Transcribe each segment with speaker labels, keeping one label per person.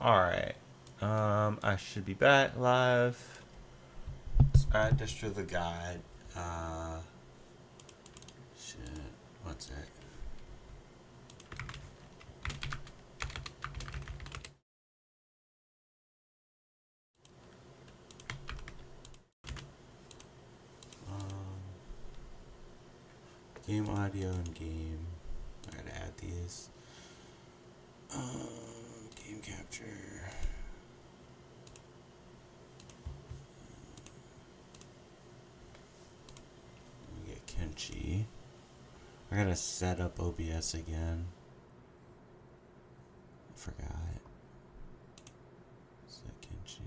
Speaker 1: Alright. I should be back live. Let's add this to the guide. Shit. What's it? Game audio and game. I gotta add these. Game capture. We get Kenshii. I gotta set up OBS again. I forgot. Set Kenshii.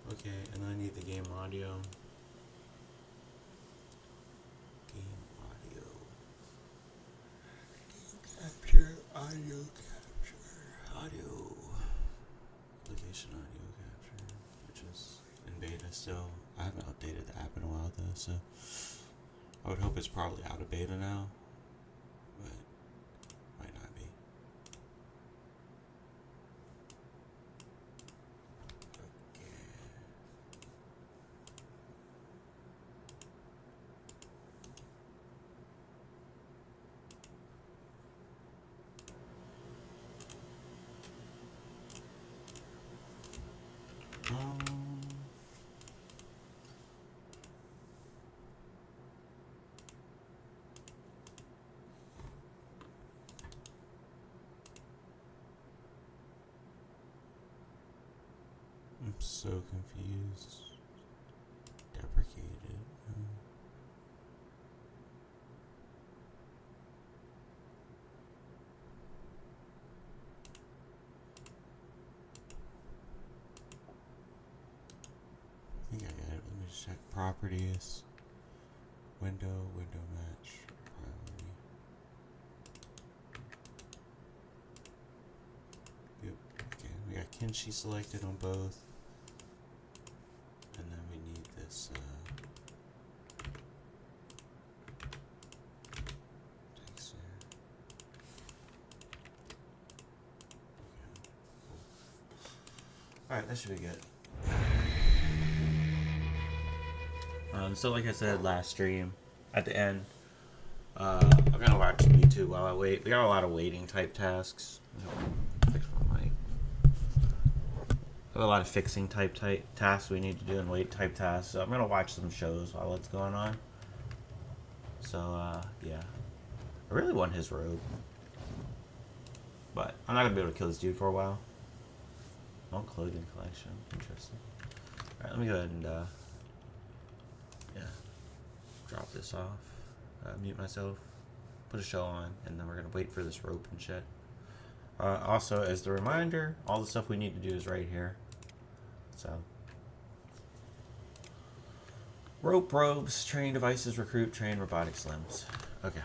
Speaker 1: Okay, and I need the game audio. Game audio. Capture, audio capture, audio. Application audio capture, which is in beta still. I haven't updated the app in a while though, so I would hope it's probably out of beta now, but might not be. I'm so confused. Deprecated. I think I got it. Let me check properties. Window match. Priority. Yep. Okay, we got Kenshii selected on both. And then we need this text there. Okay, cool. Alright, that should be good. So like I said last stream, at the end, I'm gonna watch YouTube while I wait. We got a lot of waiting type tasks. Fix my mic. We have a lot of fixing type tasks we need to do and wait type tasks. So I'm gonna watch some shows while it's going on. So yeah, I really want his robe, but I'm not gonna be able to kill this dude for a while. No clothing collection, interesting. All right, let me go ahead and drop this off, mute myself, put a show on, and then we're gonna wait for this rope and shit. Also, as the reminder, all the stuff we need to do is right here. So, rope, robes, training devices, recruit, train robotics limbs. Okay.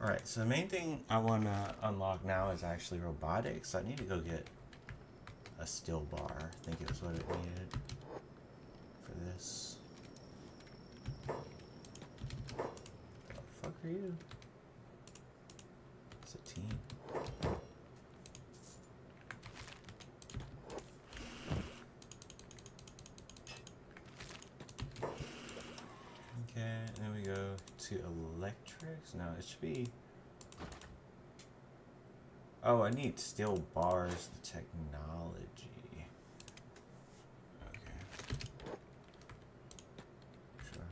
Speaker 1: Alright, so the main thing I want to unlock now is actually robotics. I need to go get a steel bar. I think it was what it needed for this. What the fuck are you? It's a team. Okay, and then we go to electrics. No, it should be. Oh, I need steel bars, the technology. Okay. Sure.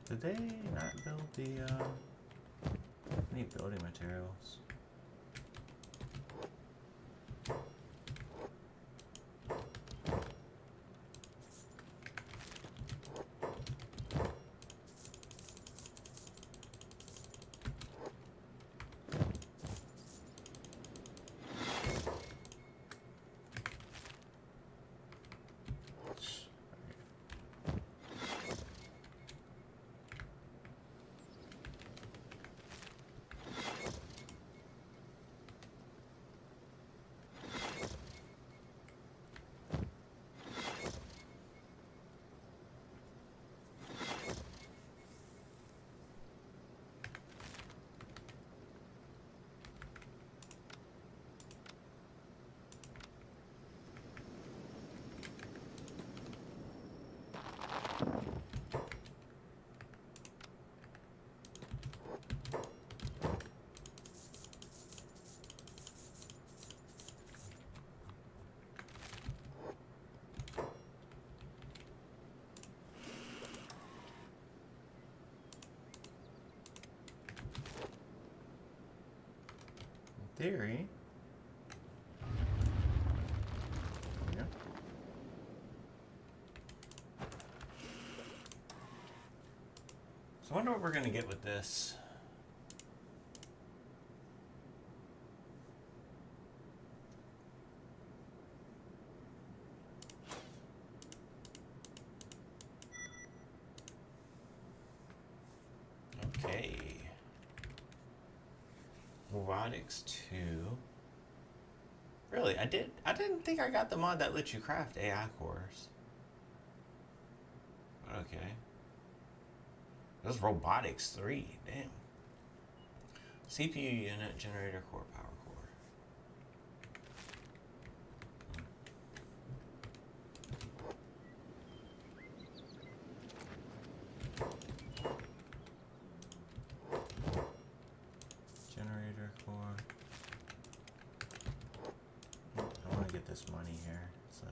Speaker 1: Did they not build the, I need building materials. Theory. Yeah. So I wonder what we're gonna get with this. Okay. Robotics 2. Really, I didn't think I got the mod that lets you craft AI cores. Okay. This is robotics 3, damn. CPU unit, generator core, power core. Generator core. I want to get this money here, so.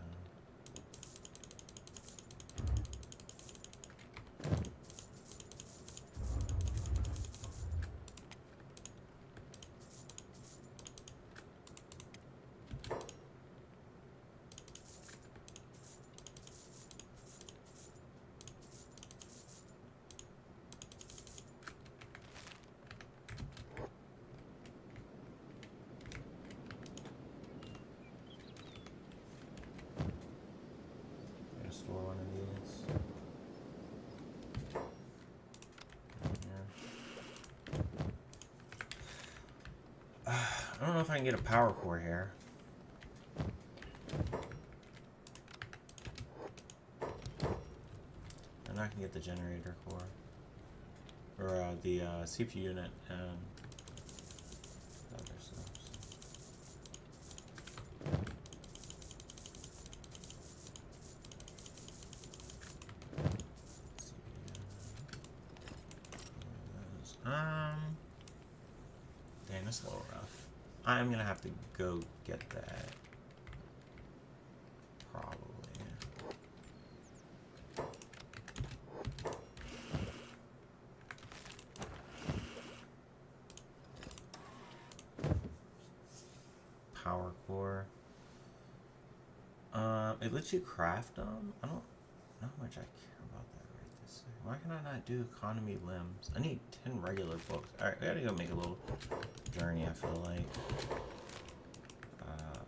Speaker 1: Store one of these. I don't know if I can get a power core here. And I can get the generator core. Or the CPU unit and other stuff. Dang, that's a little rough. I'm gonna have to go get that. Probably. Power core. It lets you craft them. I don't know how much I care about that right this second. Why can I not do economy limbs? I need 10 regular books. Alright, we gotta go make a little journey, I feel like.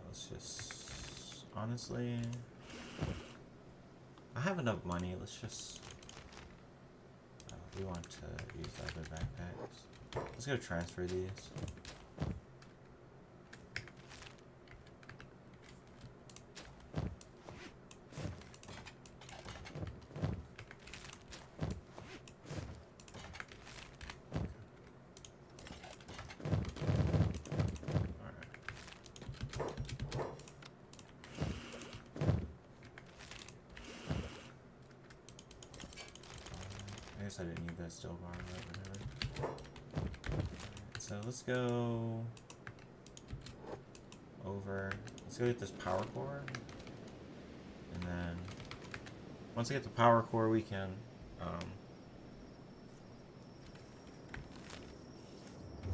Speaker 1: Let's just honestly, I have enough money. Let's just. We want to use other backpacks. Let's go transfer these. I guess I didn't need that still bar, but whatever. So let's go over. Let's go get this power core, and then once I get the power core, we can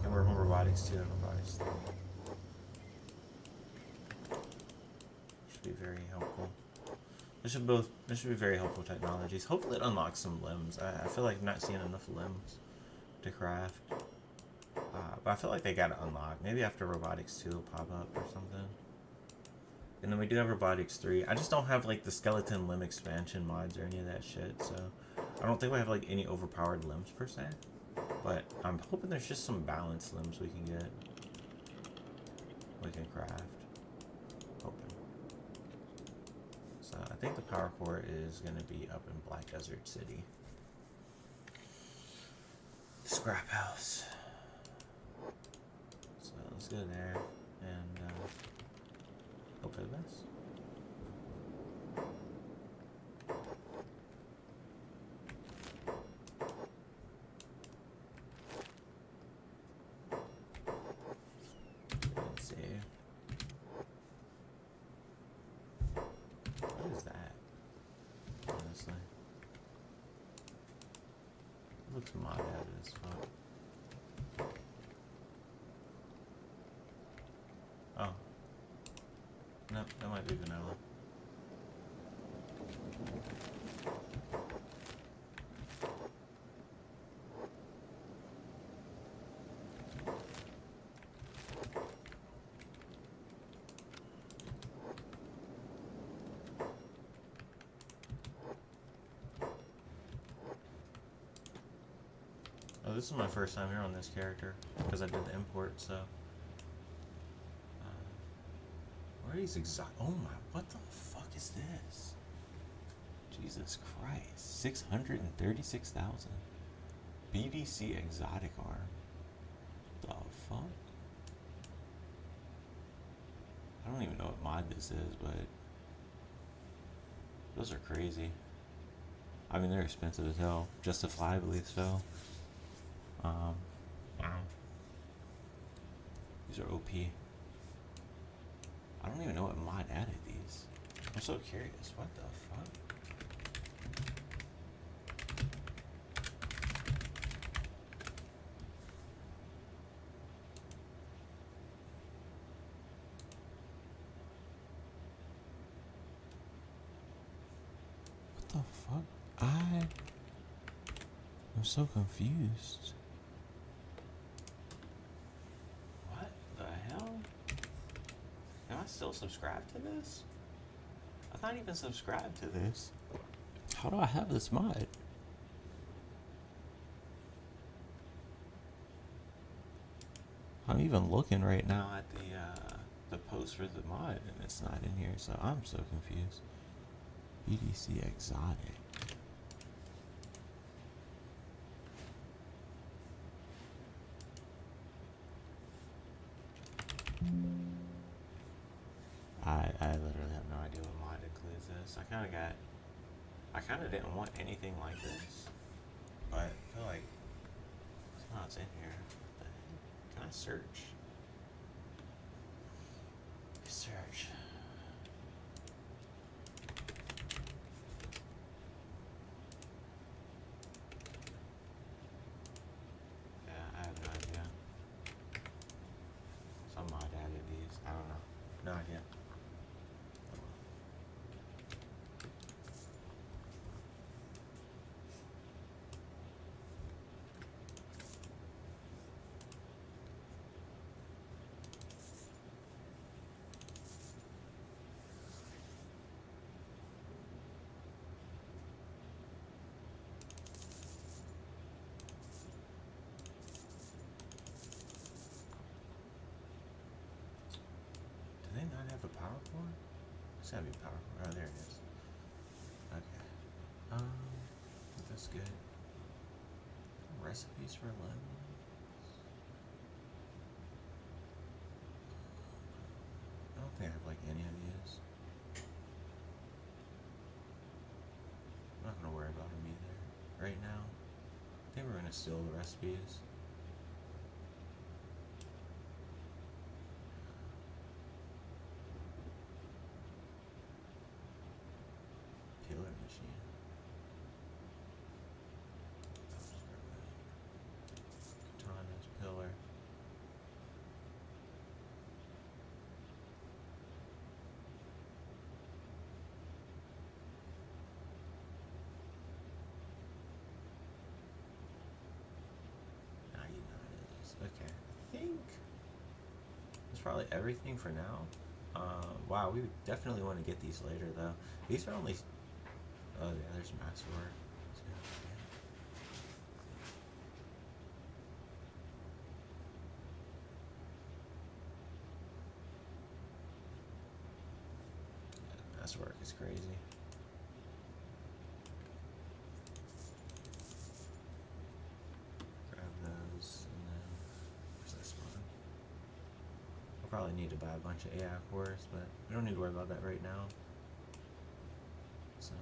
Speaker 1: work on robotics too. Robotics should be very helpful. This should be very helpful technologies. Hopefully it unlocks some limbs. I feel like I'm not seeing enough limbs to craft. But I feel like they gotta unlock. Maybe after Robotics 2 will pop up or something. And then we do have Robotics 3. I just don't have like the skeleton limb expansion mods or any of that shit, so I don't think we have like any overpowered limbs per se. But I'm hoping there's just some balanced limbs we can get. We can craft. Hoping. So I think the power core is going to be up in Black Desert City. The scrap house. So let's go there and hope for the best. Let's see. What is that? Honestly. It looks mod added as fuck. Oh. No, that might be vanilla. Oh, this is my first time here on this character because I did the import, so. Where are these exotic? Oh my, what the fuck is this? Jesus Christ. 636,000. BDC exotic arm. The fuck? I don't even know what mod this is, but those are crazy. I mean, they're expensive as hell, justifiably so. Wow. These are OP. I don't even know what mod added these. I'm so curious. What the fuck? What the fuck? I'm so confused. What the hell? Am I still subscribed to this? I'm not even subscribed to this. How do I have this mod? I'm even looking right now at the post for the mod and it's not in here, so I'm so confused. BDC exotic. I literally have no idea what mod includes this. I kind of didn't want anything like this, but I feel like somehow it's in here. What the heck? Can I search? Search. Yeah, I have no idea. Some mod added these. I don't know. No idea. power core? It's gotta be power core. Oh, there it is. Okay. That's good. Recipes for lemons. I don't think I have like any of these. I'm not gonna worry about them either right now. I think we're gonna steal the recipes. Pillar machine. Katana's pillar. Okay, I think that's probably everything for now. Wow, we definitely want to get these later though. These are only. Oh yeah, there's masterwork. Yeah, masterwork is crazy. Grab those, and then where's this one? I'll probably need to buy a bunch of AI cores, but we don't need to worry about that right now. So.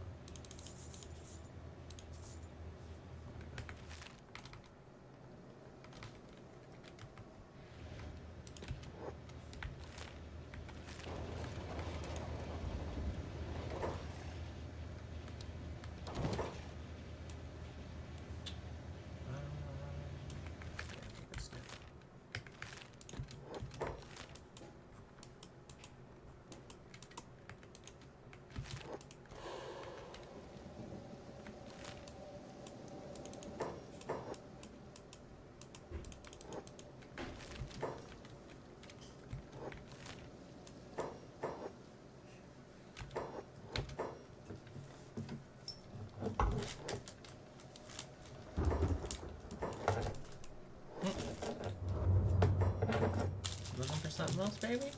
Speaker 1: Looking for something else, baby?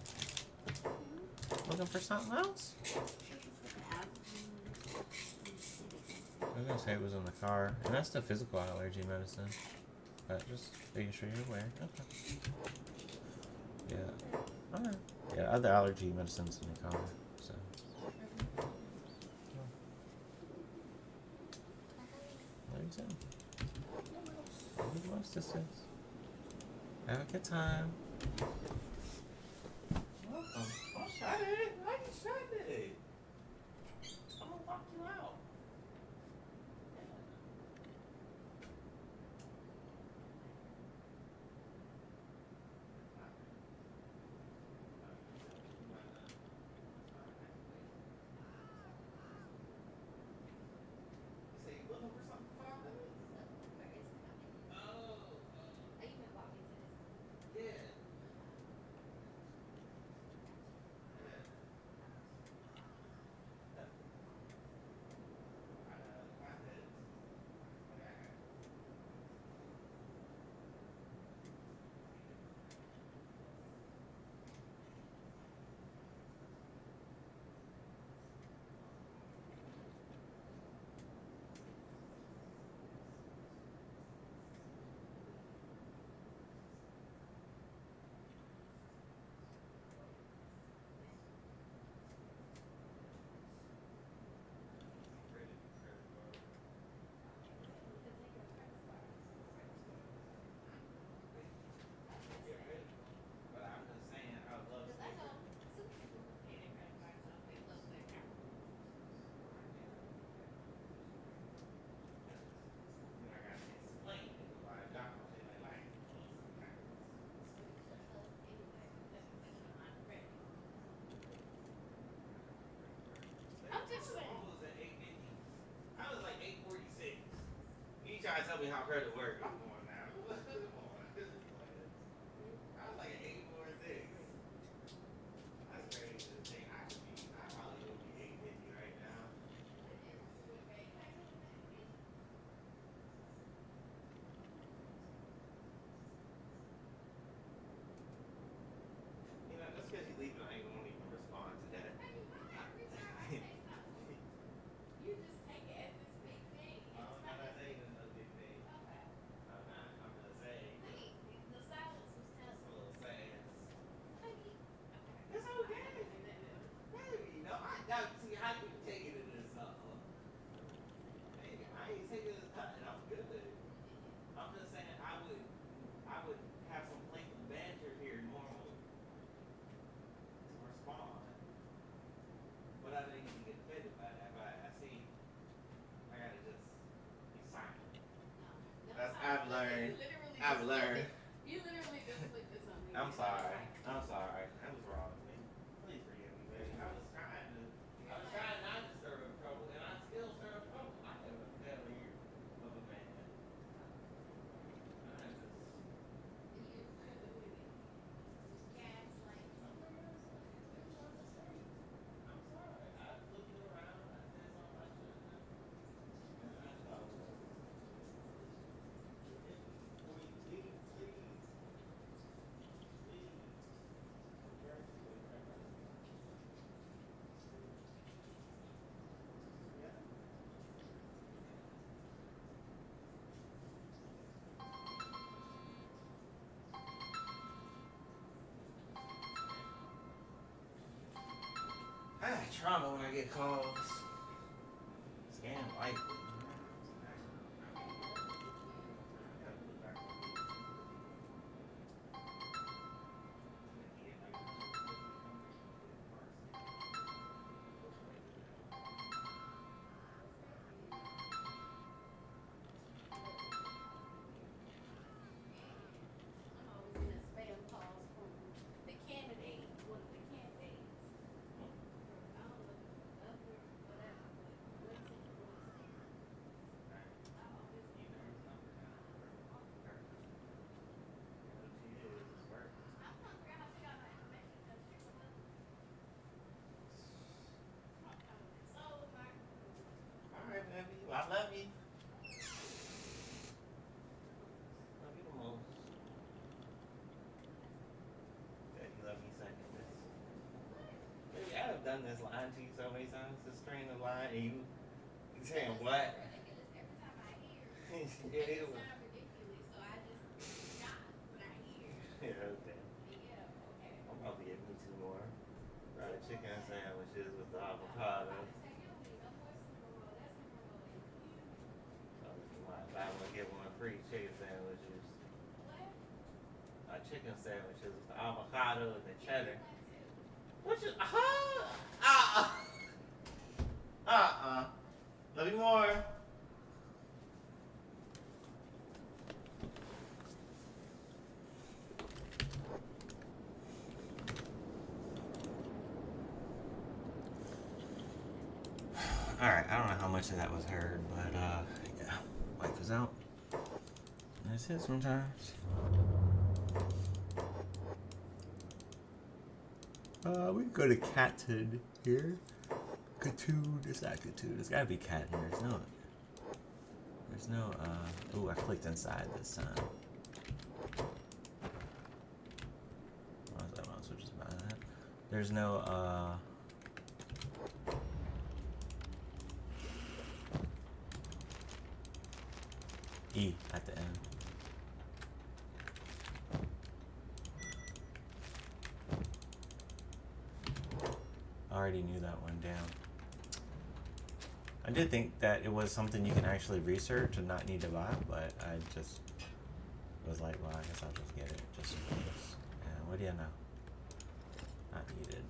Speaker 1: Looking for something else? I was gonna say it was in the car, and that's the physical allergy medicine. But just making sure you're aware. Okay. Yeah. Alright. Yeah, other allergy medicines in the car. So. There you go. Who wants this? Have a good time. Welcome. Don't shut it. Why you shut it? I'm gonna lock you out. Trying to tell me how credit works. Come on now. Come on. I was like an 846. That's crazy to think. I probably would be 850 right now. You know, just because you leave it, I ain't gonna even respond to that. you taking it as something. Hey, I ain't taking it as nothing. I'm good. I'm just saying I would have some playful banter here normally to respond. But I didn't even get offended by that. But I see I gotta just be silent.
Speaker 2: No,
Speaker 1: That's I've learned. I've learned.
Speaker 2: You literally just flipped this on me.
Speaker 1: I'm sorry. I'm sorry. That was wrong with me. Please forgive me, baby. I was trying not to stir up trouble, and I still stir up trouble. I am a failure of a man. I just. I'm sorry. I flipped it around. I said something I shouldn't have. And I apologize. Please. I have trauma when I get calls. Scam likely. Alright, baby. I love you. Love you the most. Yeah, you love me second. Baby, I have done this line to you so many times. This string of line, and you saying what?
Speaker 2: Every time I hear
Speaker 1: it
Speaker 2: sounds ridiculous, so I just shock when I hear.
Speaker 1: Yeah, okay.
Speaker 2: Yeah, okay.
Speaker 1: I'm probably getting me 2 more fried chicken sandwiches with the avocado. Buy one, get one free chicken sandwiches. Chicken sandwiches with the avocado and the cheddar. What you? Love you more. Alright, I don't know how much of that was heard, but yeah, wife is out. That's it sometimes. We can go to Catton here. Katoon, it's not Katoon. It's gotta be Catton. There's no, ooh, I clicked inside this time. I might as well just buy that. There's no, E at the end. I already knew that one down. I did think that it was something you can actually research and not need to buy, but I just was like, well, I guess I'll just get it just in case. And what do you know? Not needed.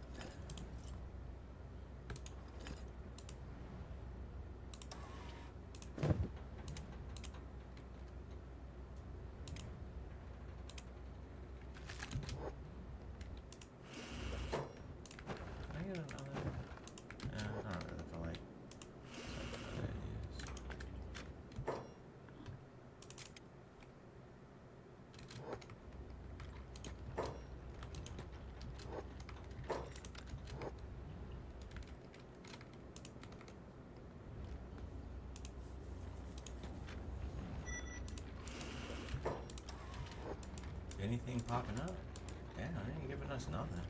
Speaker 1: Anything popping up? Yeah, they ain't giving us nothing.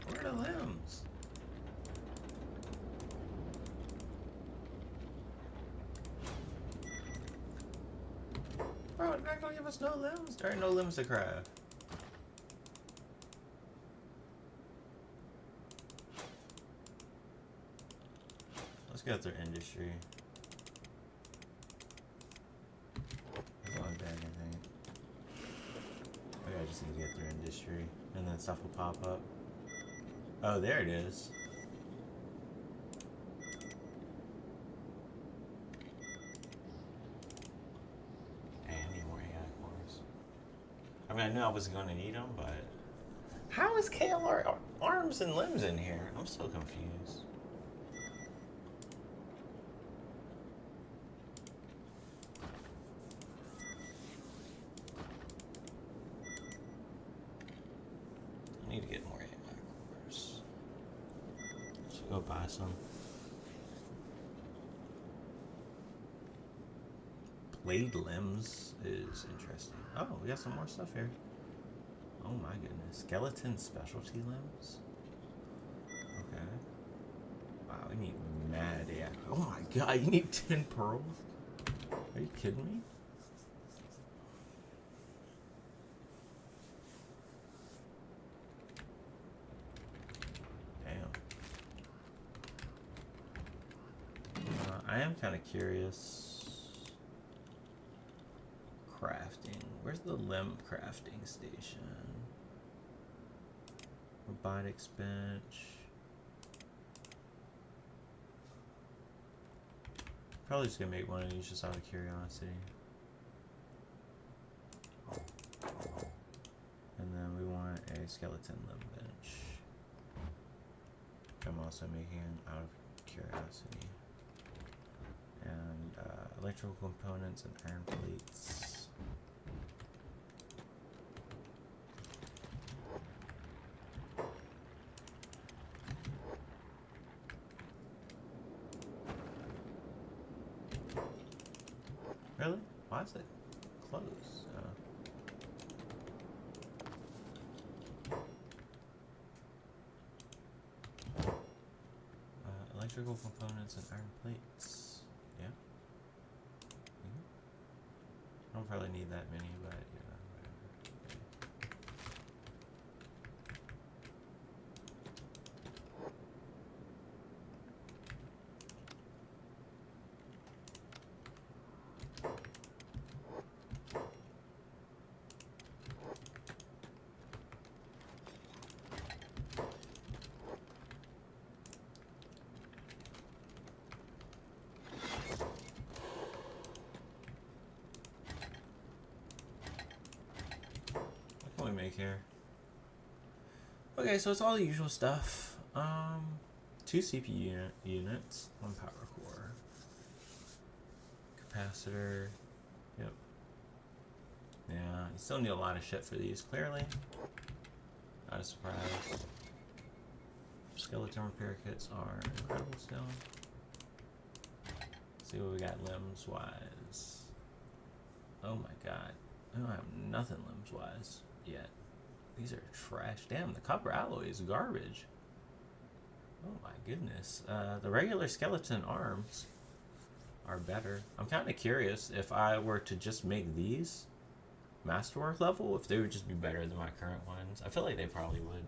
Speaker 1: Where are the limbs? Bro, they're not gonna give us no limbs. There ain't no limbs to craft. Let's go through industry. One bag, I think. Okay, I just need to get through industry, and then stuff will pop up. Oh, there it is. Hey, I need more AI cores. I mean, I knew I wasn't going to need them, but how is KLR arms and limbs in here? I'm so confused. I need to get more AI cores. Should go buy some. Blade limbs is interesting. Oh, we got some more stuff here. Oh my goodness. Skeleton specialty limbs? Okay. Wow, we need mad AI. Oh my god, you need 10 pearls? Are you kidding me? Damn. I am kind of curious. Crafting. Where's the limb crafting station? Robotics bench. Probably just gonna make one of these just out of curiosity. And then we want a skeleton limb bench. I'm also making out of curiosity. And electrical components and iron plates. Really? Why is it closed? Electrical components and iron plates. Yeah. I don't probably need that many, but you know, what can we make here? Okay, so it's all the usual stuff. 2 CPU units, 1 power core, capacitor. Yep. Yeah, you still need a lot of shit for these, clearly. Not a surprise. Skeleton repair kits are incredible still. Let's see what we got limbs wise. Oh my god. I don't have nothing limbs wise yet. These are trash. Damn, the copper alloy is garbage. Oh my goodness. The regular skeleton arms are better. I'm kind of curious if I were to just make these masterwork level, if they would just be better than my current ones. I feel like they probably would.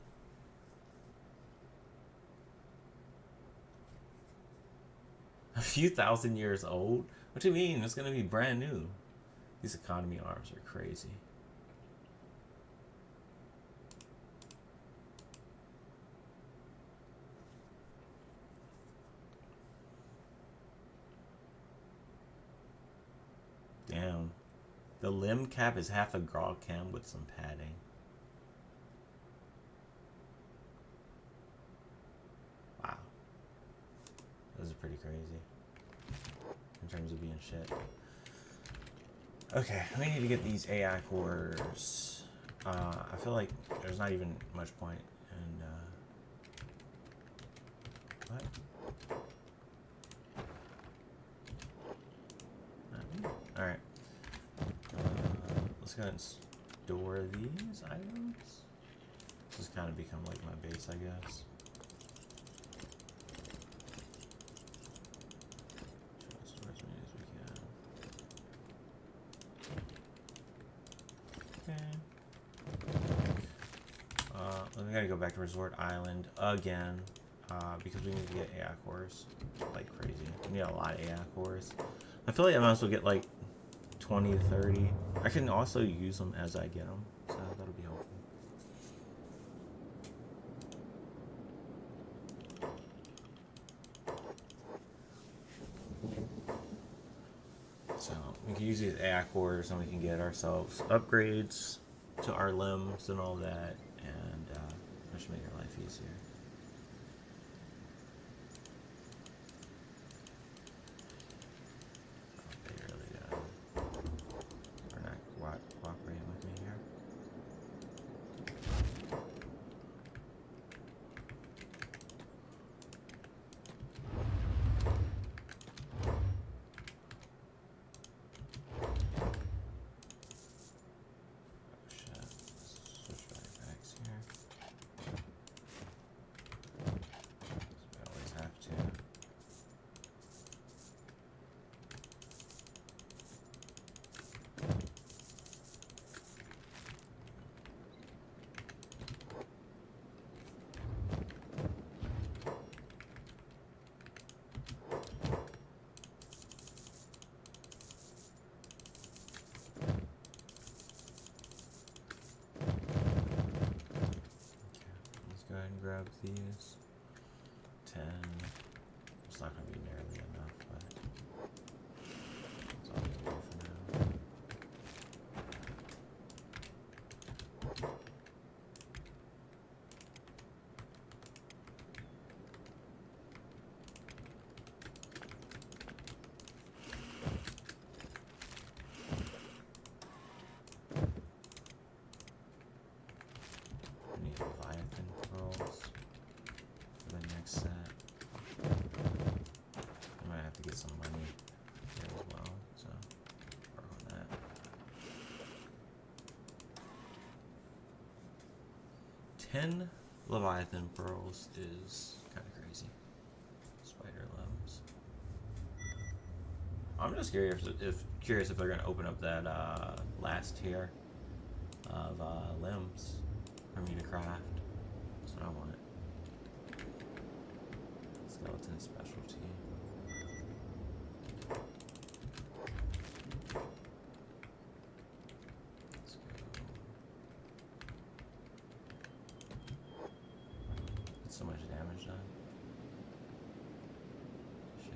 Speaker 1: A few thousand years old? What do you mean? It's gonna be brand new. These economy arms are crazy. Damn. The limb cap is half a grog cam with some padding. Wow. Those are pretty crazy. In terms of being shit. Okay, we need to get these AI cores. I feel like there's not even much point in, what? Alright. Let's go ahead and store these items. This has kind of become like my base, I guess. Store as many as we can. Okay. We gotta go back to Resort Island again. because we need to get AI cores like crazy. We need a lot of AI cores. I feel like I might as well get like 20 to 30. I can also use them as I get them, so that'll be helpful. So we can use these AI cores and we can get ourselves upgrades to our limbs and all that, and that should make our life easier. They really are not cooperating with me here. Grab these 10. It's not going to be nearly enough, but it's all we can do for now. I need Leviathan pearls for the next set. I might have to get some money here as well, so work on that. 10 Leviathan pearls is kind of crazy. Spider limbs. I'm just curious if they're gonna open up that last tier of limbs for me to craft. That's what I want. Skeleton specialty. Let's go. Get so much damage done. Shit.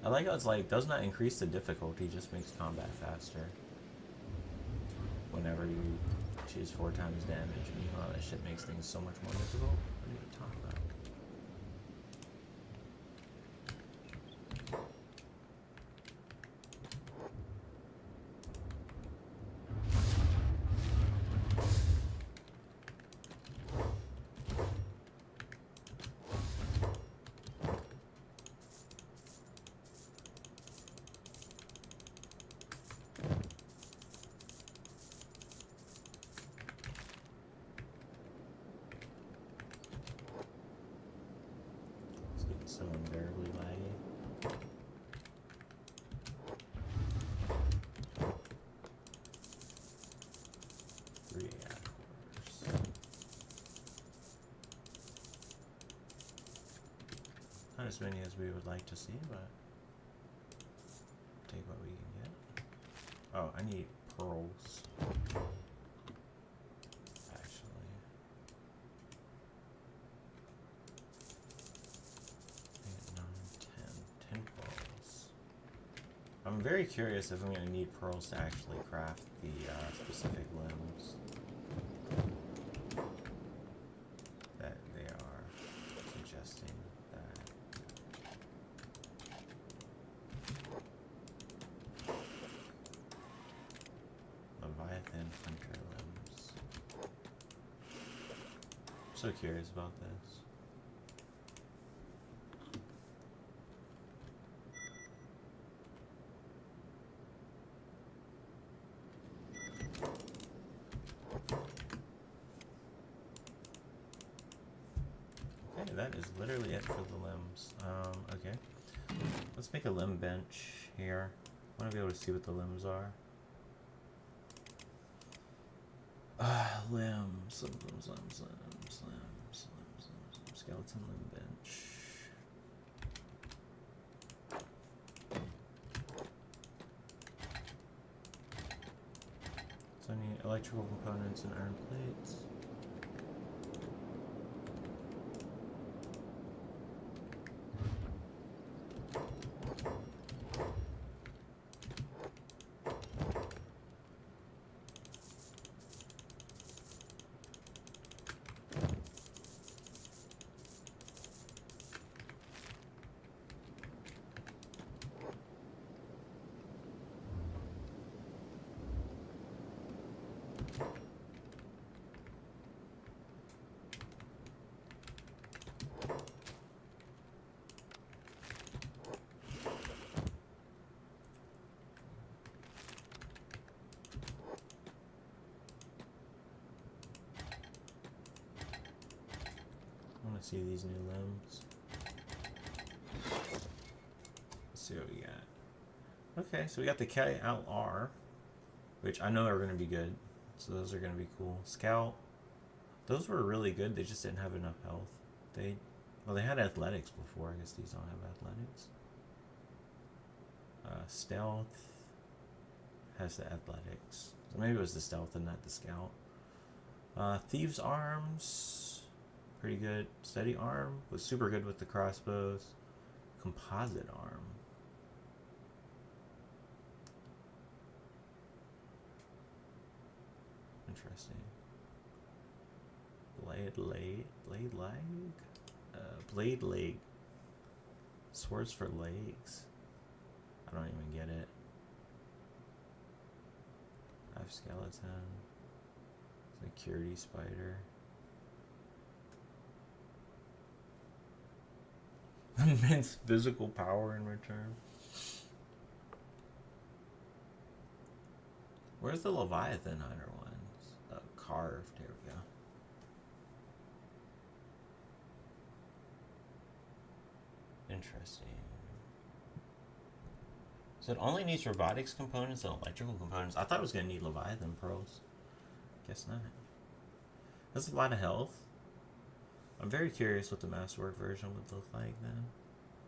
Speaker 1: I like how it's like does not increase the difficulty, just makes combat faster. Whenever you choose 4 times damage, meanwhile that shit makes things so much more difficult. What are you talking about? So invariably laggy. Three hours. Not as many as we would like to see, but take what we can get. Oh, I need pearls. I'm very curious if I'm going to need pearls to actually craft the specific limbs that they are suggesting that. Leviathan hunter limbs. I'm so curious about this. That is literally it for the limbs. Okay. Let's make a limb bench here. I want to be able to see what the limbs are. Limbs. Skeleton limb bench. So I need electrical components and iron plates. See these new limbs. Let's see what we got. Okay, so we got the KLR, which I know are going to be good. So those are going to be cool. Scout, those were really good. They just didn't have enough health. They had athletics before. I guess these don't have athletics. Stealth has the athletics. So maybe it was the stealth and not the scout. Thieves' arms. Pretty good. Steady arm was super good with the crossbows. Composite arm. Interesting. Blade leg. Swords for legs. I don't even get it. 5 skeleton. Security spider. Immense physical power in return. Where's the Leviathan Hunter ones? Carved. Here we go. Interesting. So it only needs robotics components and electrical components. I thought it was going to need Leviathan pearls. Guess not. That's a lot of health. I'm very curious what the masterwork version would look like then.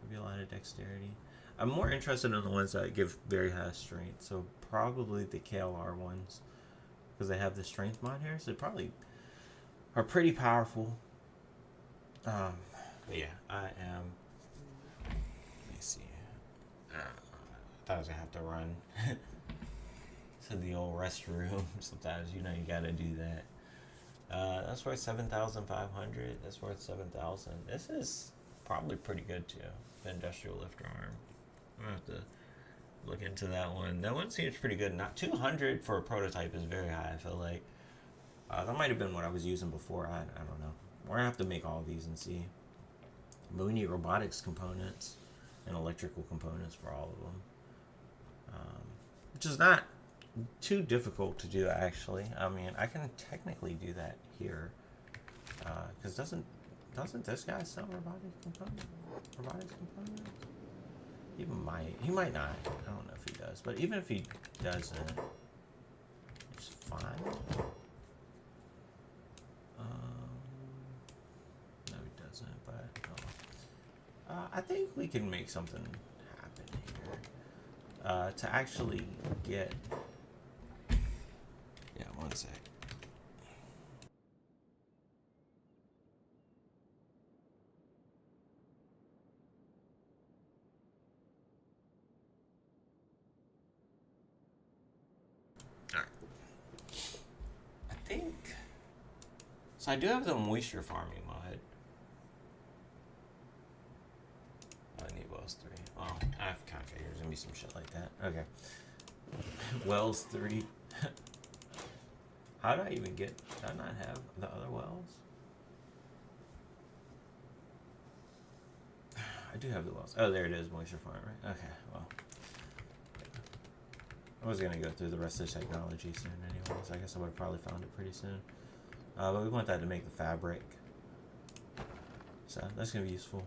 Speaker 1: Maybe a lot of dexterity. I'm more interested in the ones that give very high strength. So probably the KLR ones. Because they have the strength mod here. So they probably are pretty powerful. But yeah, I am... Let me see. I thought I was going to have to run to the old restroom. Sometimes, you gotta do that. That's worth 7,500. That's worth 7,000. This is probably pretty good too. The industrial lifter arm. I'm gonna have to look into that one. That one seems pretty good. Not 200 for a prototype is very high. I feel like that might have been what I was using before. I don't know. We're gonna have to make all these and see. But we need robotics components and electrical components for all of them, which is not too difficult to do actually. I mean, I can technically do that here, because doesn't this guy sell robotics components? He might not. I don't know if he does, but even if he doesn't, it's fine. No, he doesn't. But I think we can make something happen here to actually get. Yeah, one sec. Alright. I think... So I do have the moisture farming mod. I need Wells 3. Well, I kind of figured there's going to be some shit like that. Okay. Wells 3. How do I even get... Did I not have the other wells? I do have the wells. Oh, there it is, moisture farm, right? Okay, well. I was going to go through the rest of the technology soon anyway, so I guess I would have probably found it pretty soon. But we want that to make the fabric. So, that's going to be useful.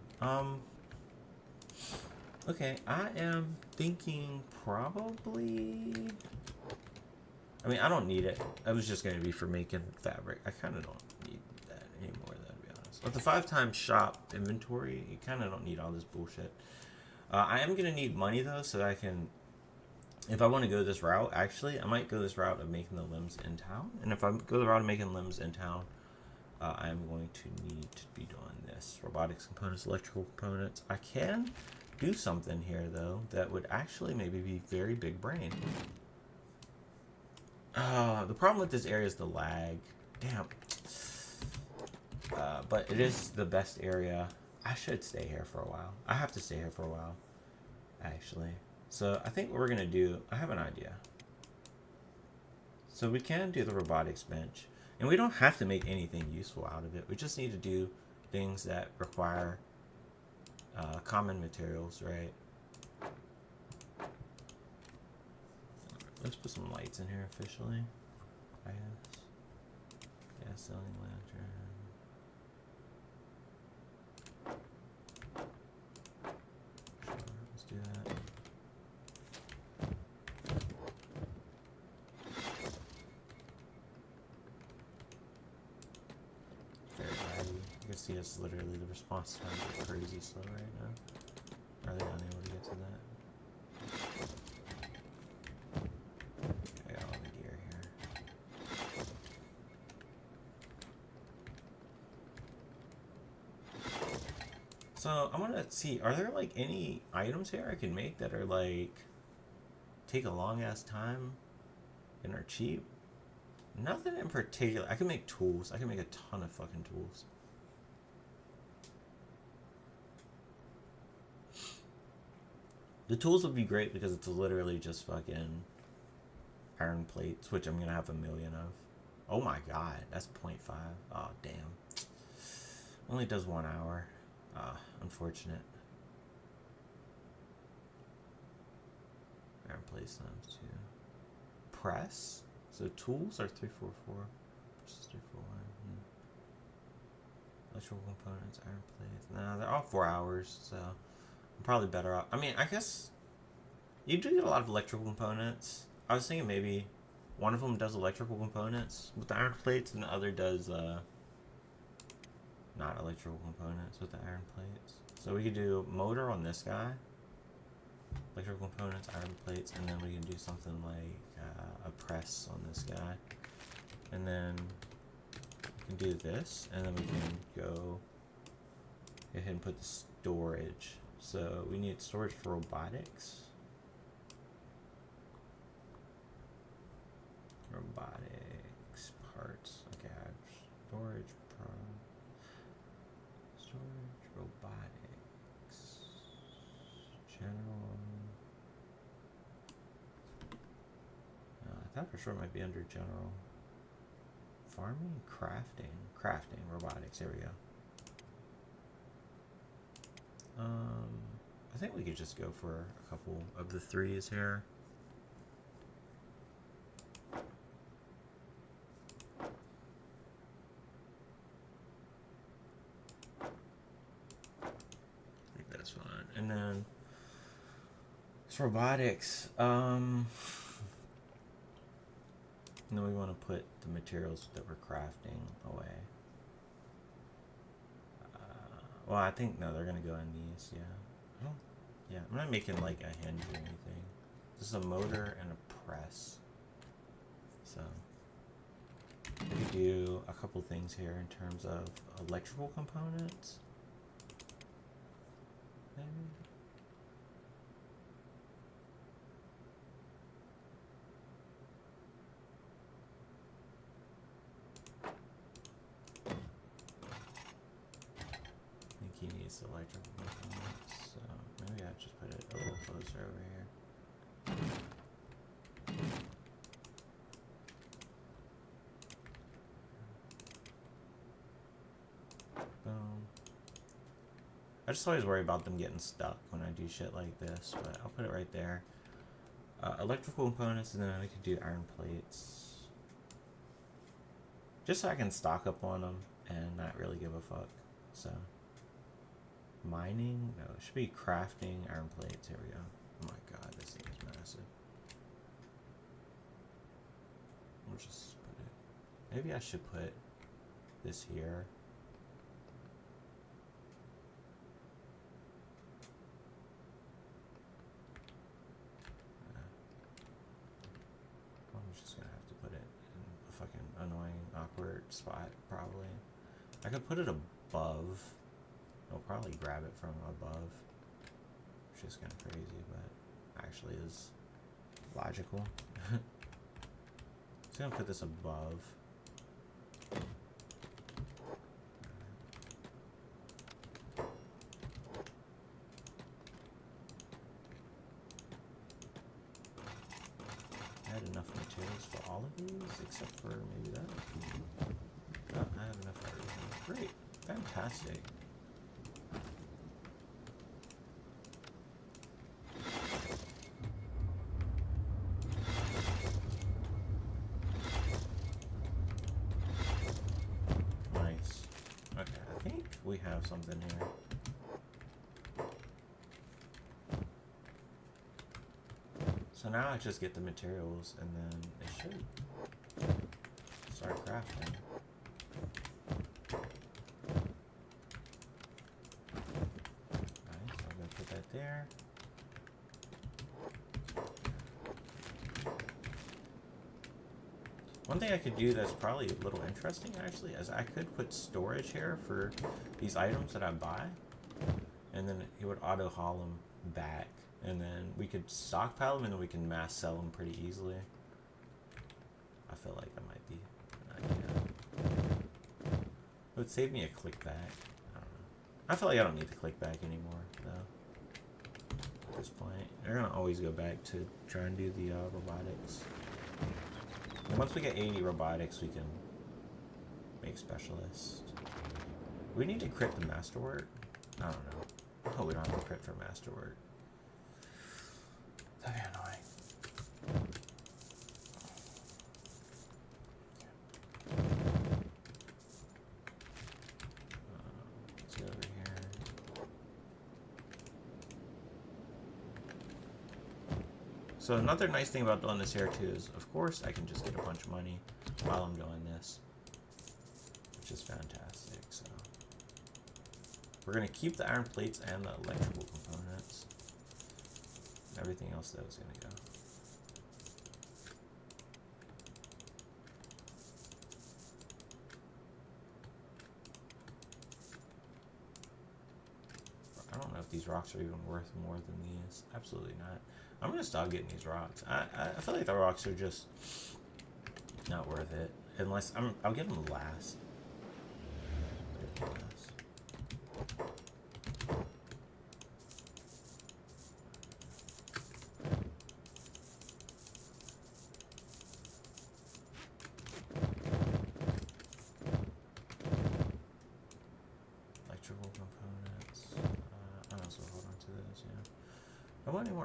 Speaker 1: Okay, I am thinking probably... I mean, I don't need it. That was just going to be for making fabric. I kind of don't need that anymore, though, to be honest. With the 5 times shop inventory, you kind of don't need all this bullshit. I am gonna need money though, so that I can. If I want to go this route, actually, I might go this route of making the limbs in town. And if I go the route of making limbs in town, I am going to need to be doing this. Robotics components, electrical components. I can do something here, though, that would actually maybe be very big brain. The problem with this area is the lag. Damn. But it is the best area. I should stay here for a while. I have to stay here for a while, actually. So I think what we're going to do, I have an idea. So we can do the robotics bench. And we don't have to make anything useful out of it. We just need to do things that require common materials, right? Let's put some lights in here officially. I guess. Yeah, selling lantern. Sure, let's do that. You can see it's literally the response time is crazy slow right now. Are they unable to get to that? I got all the gear here. So I want to see, are there like any items here I can make that are like take a long ass time and are cheap? Nothing in particular. I can make tools. I can make a ton of fucking tools. The tools would be great because it's literally just fucking iron plates, which I'm gonna have 1,000,000 of. Oh my god, that's 0.5. Oh damn. Only does 1 hour. Unfortunate. Iron plates times 2. Press? So tools are 344. Press is 341. Electrical components, iron plates. Nah, they're all 4 hours, so I'm probably better off. I mean, I guess you do get a lot of electrical components. I was thinking maybe one of them does electrical components with the iron plates, and the other does not electrical components with the iron plates. So we could do motor on this guy, electrical components, iron plates, and then we can do something like a press on this guy, and then we can do this, and then we can go ahead and put the storage. So we need storage for robotics. Robotics parts. Okay, storage. Storage, robotics, general. I thought for sure it might be under general. Farming, crafting, robotics. There we go. I think we could just go for a couple of the 3s here. I think that's fine. And then it's robotics. And then we want to put the materials that we're crafting away. Well, I think, no, they're going to go in these, yeah. Yeah, I'm not making like a hinge or anything. This is a motor and a press. So, we could do a couple things here in terms of electrical components. Maybe. He needs electrical components, so maybe I just put it a little closer over here. Boom. I just always worry about them getting stuck when I do shit like this, but I'll put it right there. Electrical components, and then we could do iron plates. Just so I can stock up on them and not really give a fuck, so. Mining? No, it should be crafting iron plates. Here we go. Oh my god, this thing is massive. We'll just put it. Maybe I should put this here. spot, probably. I could put it above. I'll probably grab it from above. Which is kind of crazy, but actually is logical. So I'm gonna put this above. I had enough materials for all of these, except for maybe that. Oh, I have enough for everything. Great. Fantastic. Nice. Okay, I think we have something here. So now I just get the materials and then it should start crafting. Nice, I'm gonna put that there. One thing I could do that's probably a little interesting actually is I could put storage here for these items that I buy, and then it would auto haul them back. And then we could stockpile them and then we can mass sell them pretty easily. I feel like that might be an idea. It would save me a click back. I don't know. I feel like I don't need the click back anymore, though. At this point. They're going to always go back to try and do the robotics. And once we get 80 robotics, we can make specialists. We need to crit the masterwork? I don't know. Oh, we don't have to crit for masterwork. That'd be annoying. Let's go over here. So another nice thing about doing this here too is, of course, I can just get a bunch of money while I'm doing this, which is fantastic. So we're gonna keep the iron plates and the electrical components. Everything else though is gonna go. I don't know if these rocks are even worth more than these. Absolutely not. I'm gonna stop getting these rocks. I feel like the rocks are just not worth it unless I'll get them last.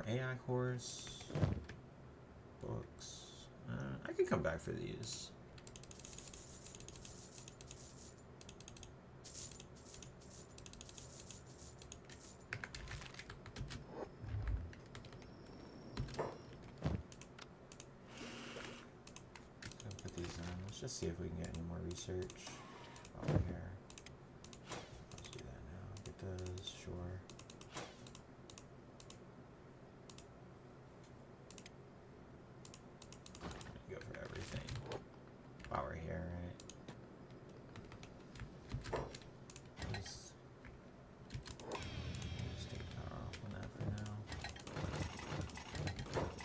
Speaker 1: AI cores, books. I could come back for these. Put these on. Let's just see if we can get any more research while we're here. Let's do that now. Get those, sure.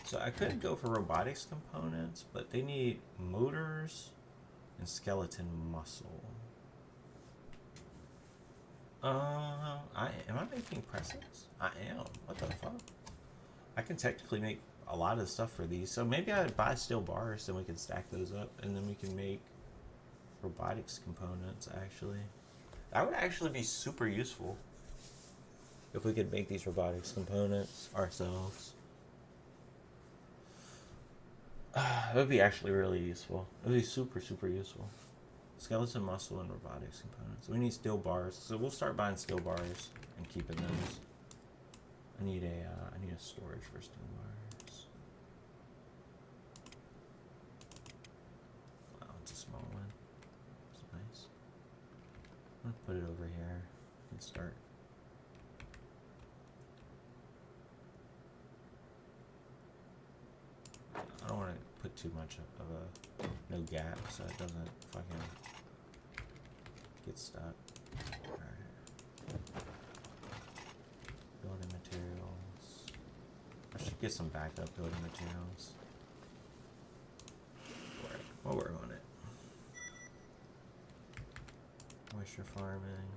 Speaker 1: So I could go for robotics components, but they need motors and skeleton muscle. Am I making presses? I am. What the fuck? I can technically make a lot of stuff for these. So maybe I'd buy steel bars and we can stack those up and then we can make robotics components actually. That would actually be super useful if we could make these robotics components ourselves. It would be actually really useful. It would be super, super useful. Skeleton muscle and robotics components. We need steel bars, so we'll start buying steel bars and keeping those. I need a storage for steel bars. Wow, it's a small one. It's nice. I'm gonna put it over here and start. I don't want to put too much of a no gap so it doesn't fucking get stuck. Alright. Building materials. I should get some backup building materials. Alright, we'll work on it. Moisture farming.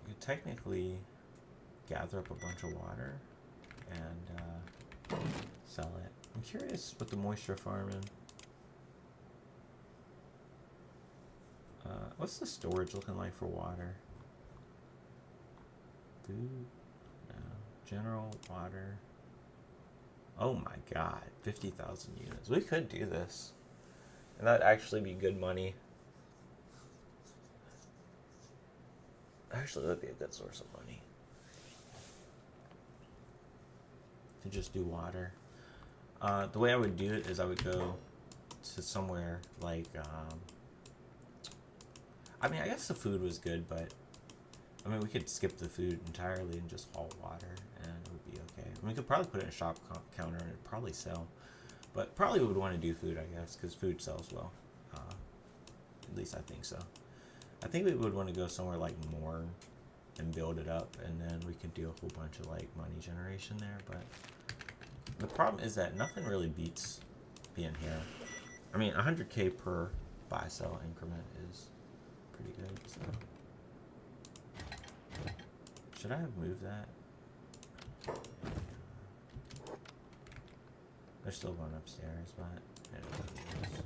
Speaker 1: You technically gather up a bunch of water and sell it. I'm curious what the moisture farming. What's the storage looking like for water? Food? No. General water. Oh my god, 50,000 units. We could do this. And that'd actually be good money. Actually, that'd be a good source of money. To just do water. The way I would do it is I would go to somewhere like, I mean, I guess the food was good, but I mean, we could skip the food entirely and just haul water, and it would be okay. I mean, we could probably put it in a shop counter and it'd probably sell, but probably we would want to do food, I guess, because food sells well. At least I think so. I think we would want to go somewhere like Morn and build it up, and then we could do a whole bunch of like money generation there. But the problem is that nothing really beats being here. I mean, 100k per buy-sell increment is pretty good. So should I have moved that? They're still going upstairs, but anyways.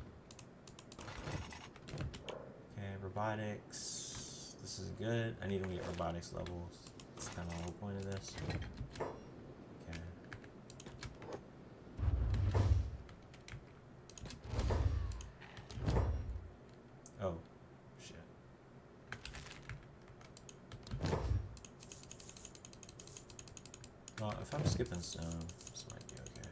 Speaker 1: Okay, robotics. This is good. I need to get robotics levels. That's kind of the whole point of this. Okay. Oh, shit. Well, if I'm skipping stone, this might be okay.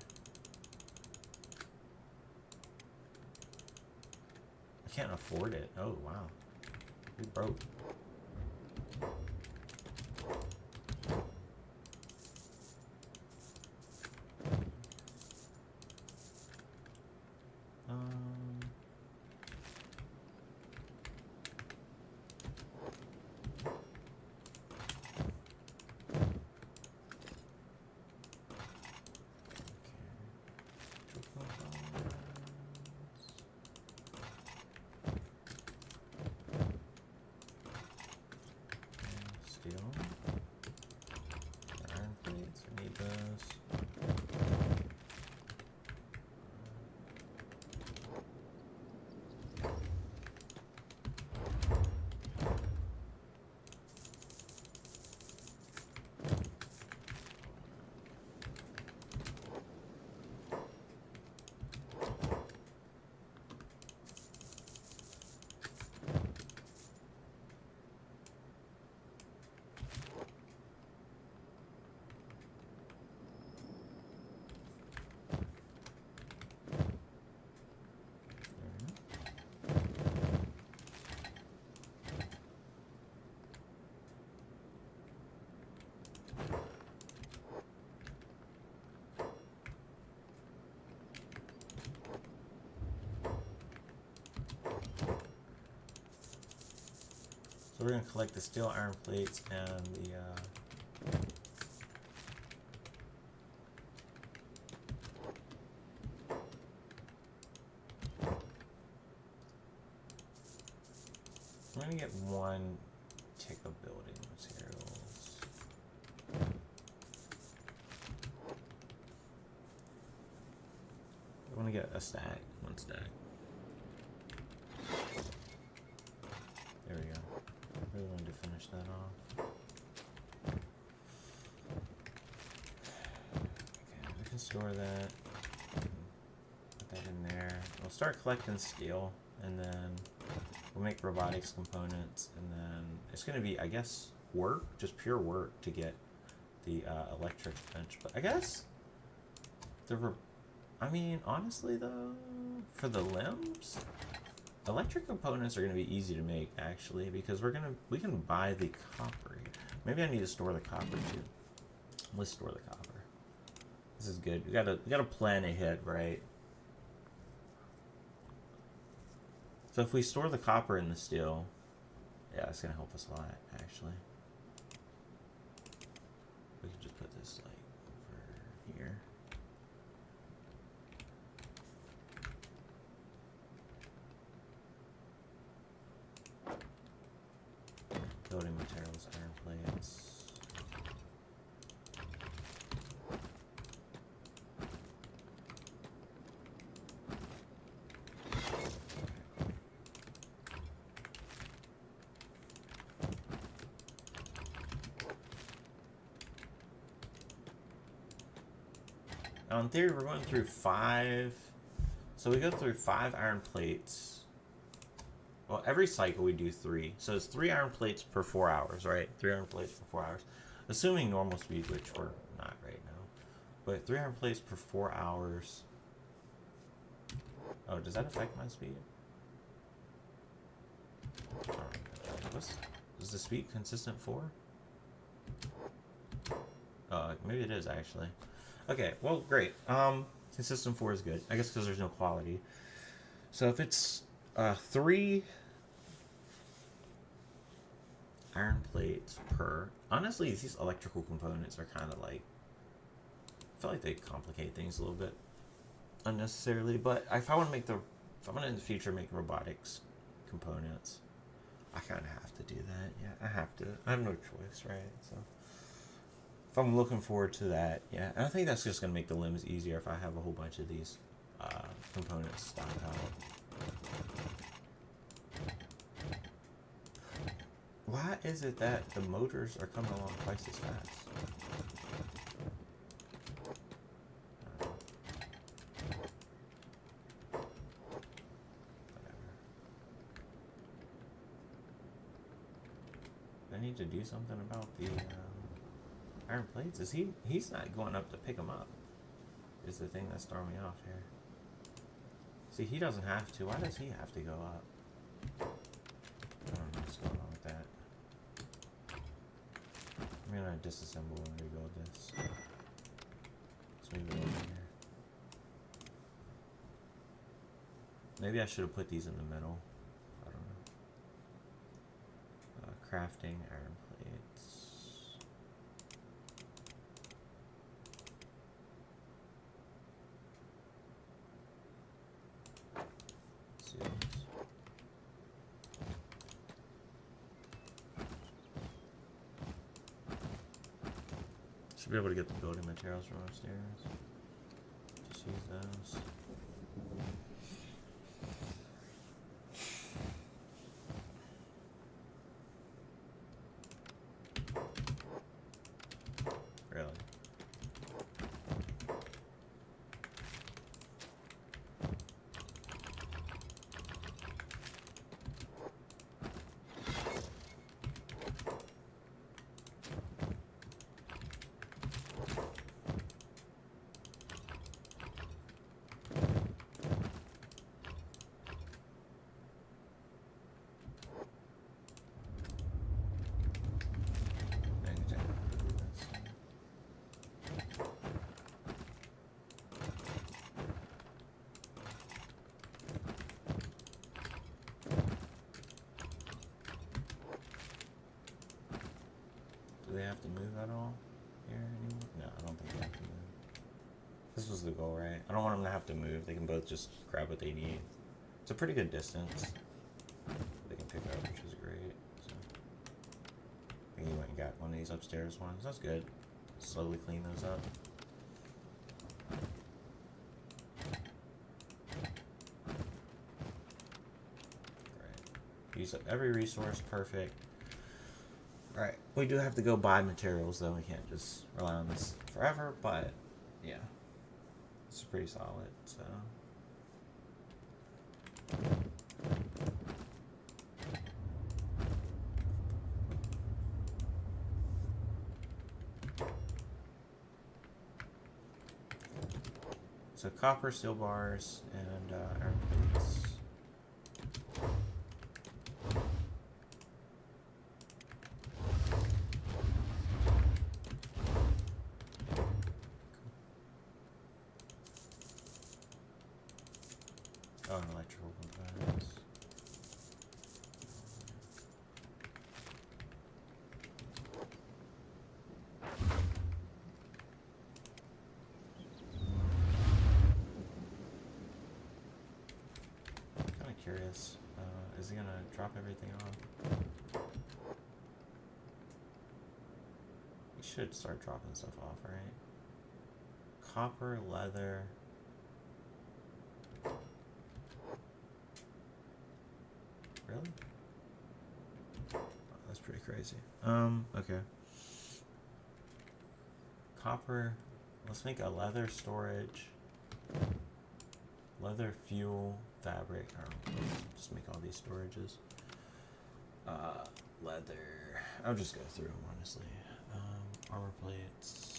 Speaker 1: I can't afford it. Oh, wow. We broke. Iron plates, I need those. So we're going to collect the steel iron plates and the I'm going to get one tick of building materials. I want to get a stack, one stack. There we go. I really wanted to finish that off. Okay, we can store that. Put that in there. We'll start collecting steel, and then we'll make robotics components, and then it's going to be, I guess, work, just pure work to get the electric bench. But I guess I mean, honestly though, for the limbs, electric components are going to be easy to make, actually, because we can buy the copper. Maybe I need to store the copper too. Let's store the copper. This is good. We gotta plan ahead, right? So if we store the copper in the steel, Yeah, it's gonna help us a lot, actually. We can just put this like over here. Building materials, iron plates. Now, in theory, we're going through 5. So we go through 5 iron plates. Well, every cycle we do 3. So it's 3 iron plates per 4 hours, right? 3 iron plates per 4 hours. Assuming normal speed, which we're not right now. But 3 iron plates per 4 hours. Oh, does that affect my speed? Is the speed consistent 4? Maybe it is actually. Okay, well, great. Consistent 4 is good. I guess because there's no quality. So if it's 3 iron plates per... Honestly, these electrical components are kind of like... I feel like they complicate things a little bit unnecessarily, but if I want to make the... If I want to in the future make robotics components, I kind of have to do that. Yeah, I have to. I have no choice, right? So... If I'm looking forward to that, yeah. And I think that's just going to make the limbs easier if I have a whole bunch of these components stock out. Why is it that the motors are coming along twice as fast? Whatever. I need to do something about the... iron plates? Is he's not going up to pick them up, is the thing that's throwing me off here. See, he doesn't have to. Why does he have to go up? I don't know what's going on with that. I'm gonna disassemble and rebuild this. Let's move it over here. Maybe I should have put these in the middle. I don't know. Crafting iron plates. Should be able to get the building materials from upstairs. Just use those. Really? Do they have to move at all here anymore? No, I don't think they have to move. This was the goal, right? I don't want them to have to move. They can both just grab what they need. It's a pretty good distance they can pick up, which is great. So, I think he went and got one of these upstairs ones. That's good. Slowly clean those up. Great. Use up every resource. Perfect. Alright, we do have to go buy materials though, we can't just rely on this forever, but yeah, it's pretty solid, so. So copper, steel bars, and iron plates. Oh, and electrical components. curious. Is he gonna drop everything off? He should start dropping stuff off, right? Copper, leather. Really? Oh, that's pretty crazy. Okay. Copper. Let's make a leather storage. Leather, fuel, fabric. Or just make all these storages. Leather. I'll just go through them, honestly. Armor plates.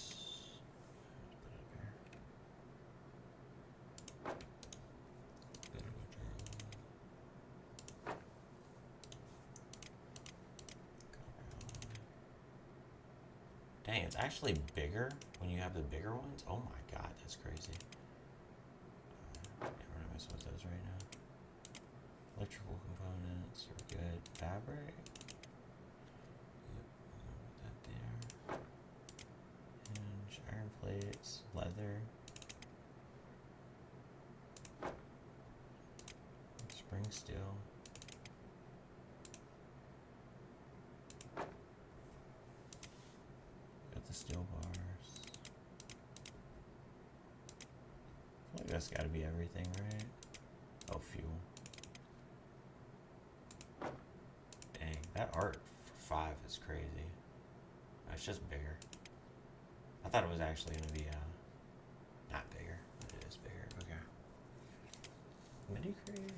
Speaker 1: Dang, it's actually bigger when you have the bigger ones. Oh my god, that's crazy. Yeah, we're not messing with those right now. Electrical components are good. Fabric. Yep, put that there. Hinge, iron plates, leather. Spring steel. Got the steel bars. I feel like that's gotta be everything, right? Oh, fuel. Dang, that art for 5 is crazy. Oh, it's just bigger. I thought it was actually gonna be not bigger, but it is bigger. Okay. MIDI create? No.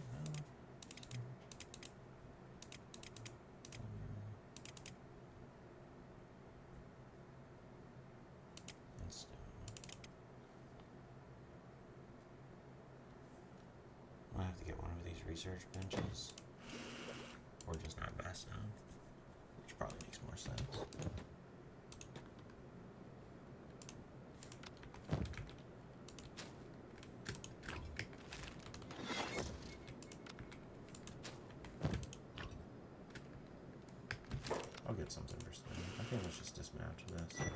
Speaker 1: That's I'll have to get one of these research benches, or just not vast down, which probably makes more sense. I'll get something for stone. I think let's just dismantle this.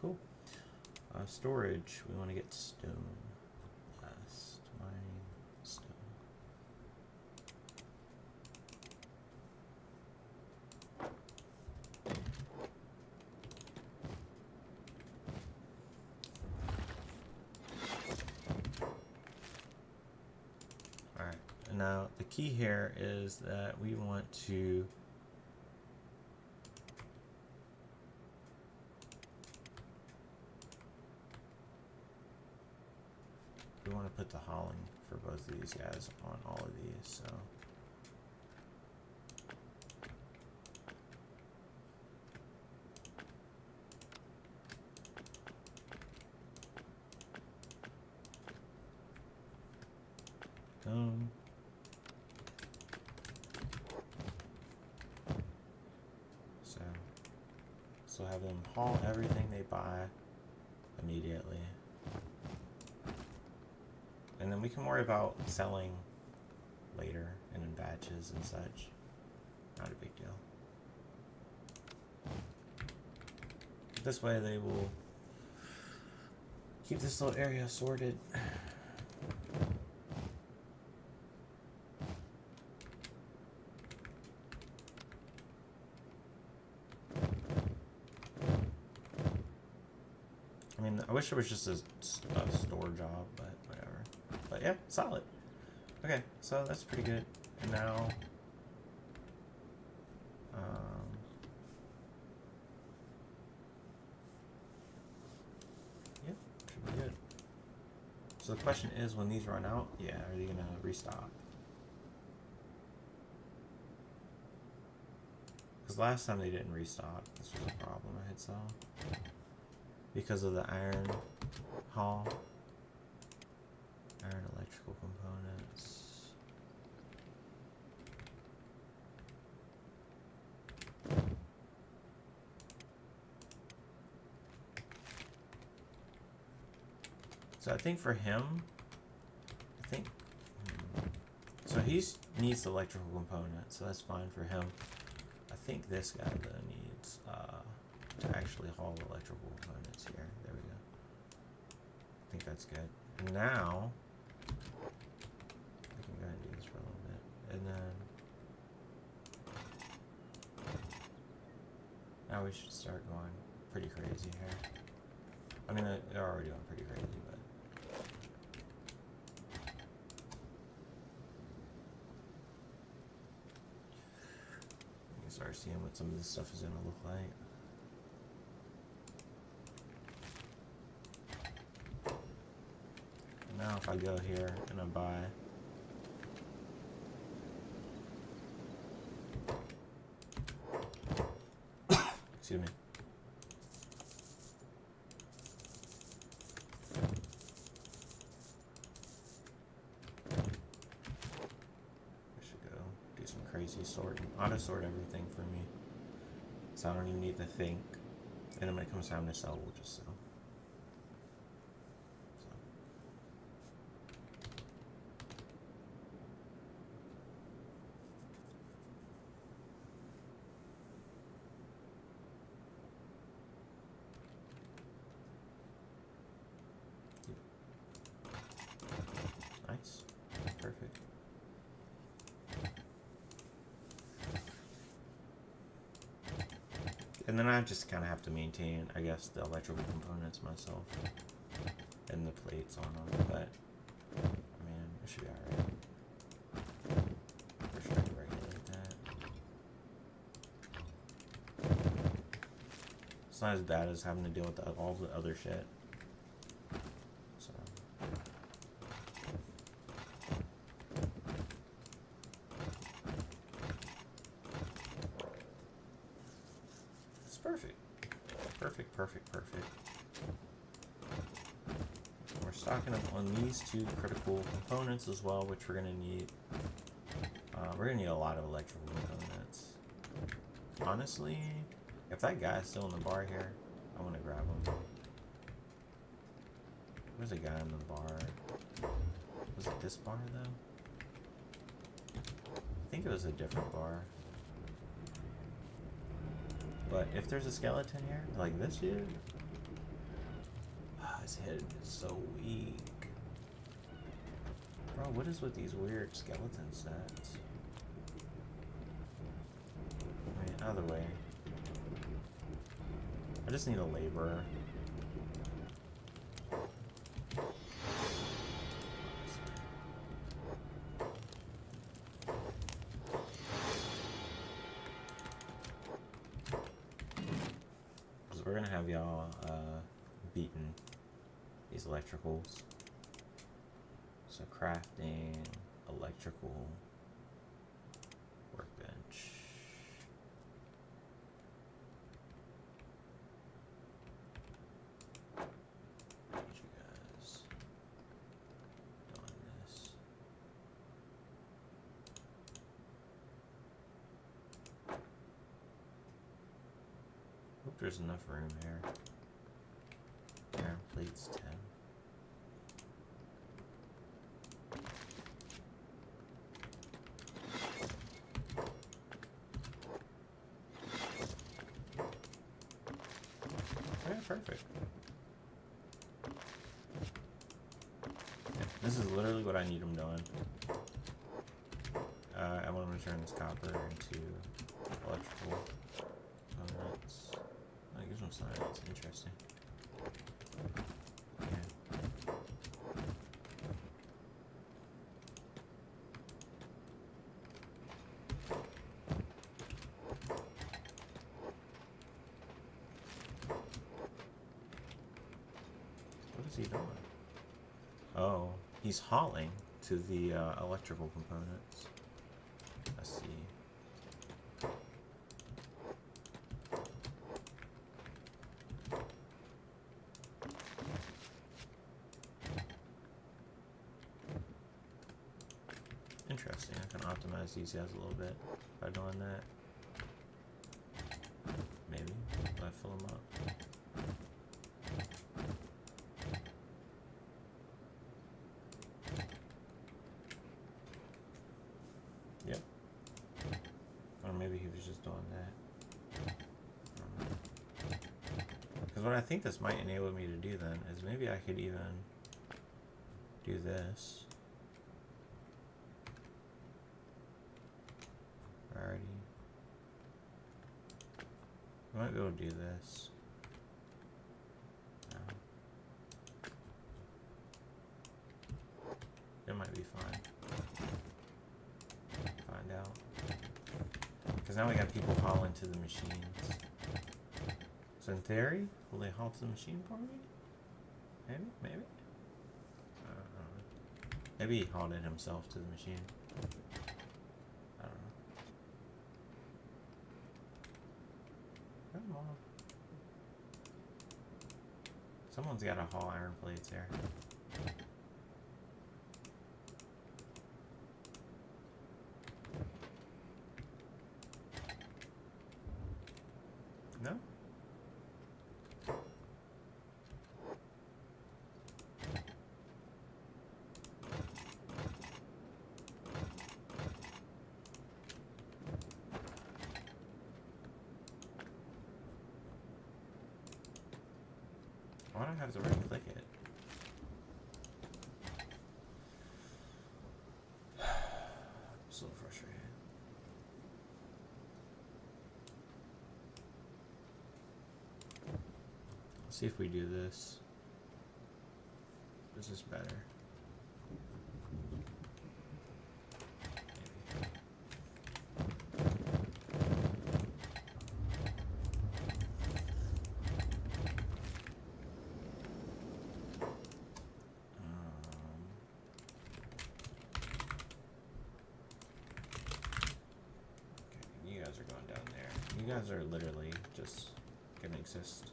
Speaker 1: Cool. Storage, we want to get stone. Last mining stone. Alright, and now the key here is that we want to put the hauling for both of these guys on all of these, so so have them haul everything they buy immediately. And then we can worry about selling later and in batches and such. Not a big deal. This way they will keep this little area sorted. I mean, I wish it was just a store job, but whatever. But yeah, solid. Okay, so that's pretty good. And now, yeah, should be good. So the question is, when these run out, yeah, are they gonna restock? Because last time they didn't restock. This was a problem I had saw. Because of the iron haul. Iron electrical components. So I think for him, so he needs the electrical component, so that's fine for him. I think this guy though needs to actually haul electrical components here. There we go. I think that's good. And now we can go ahead and do this for a little bit, and then now we should start going pretty crazy here. I mean, they're already going pretty crazy, but. Start seeing what some of this stuff is going to look like. And now if I go here and I buy excuse me. Crazy sorting, auto sort everything for me, so I don't even need to think. And then when it comes time to sell, we'll just sell. So. Nice, perfect. And then I just kind of have to maintain, I guess, the electrical components myself and the plates on them. But I mean, it should be alright. For sure, I can regulate that. It's not as bad as having to deal with all the other shit. So. Perfect. We're stocking up on these two critical components as well, which we're gonna need. We're gonna need a lot of electrical components. Honestly, if that guy's still in the bar here, I want to grab him. There's a guy in the bar. Was it this bar though? I think it was a different bar. But if there's a skeleton here, like this dude, his head is so weak. Bro, what is with these weird skeleton sets? I mean, either way. I just need a laborer. We're gonna have y'all beaten these electricals. So crafting, electrical, workbench. Need you guys doing this. Hope there's enough room here. Iron plates 10. Yeah, perfect. Yeah, this is literally what I need them doing. I want them to turn this copper into electrical components. Oh, it gives them science. Interesting. Yeah. What is he doing? Oh, he's hauling to the electrical components. I see. Interesting. I can optimize these guys a little bit by doing that. Maybe if I fill them up. Because what I think this might enable me to do then is maybe I could even do this. Alrighty. I might be able to do this. No. It might be fine. Find out. Because now we got people hauling to the machines. So in theory, will they haul to the machine for me? Maybe? Maybe? I don't know. Maybe he hauled it himself to the machine. I don't know. Come on. Someone's got to haul iron plates here. No? Why do I have to right click it? I'm so frustrated. Let's see if we do this. This is better. You guys are going down there. You guys are literally just gonna exist.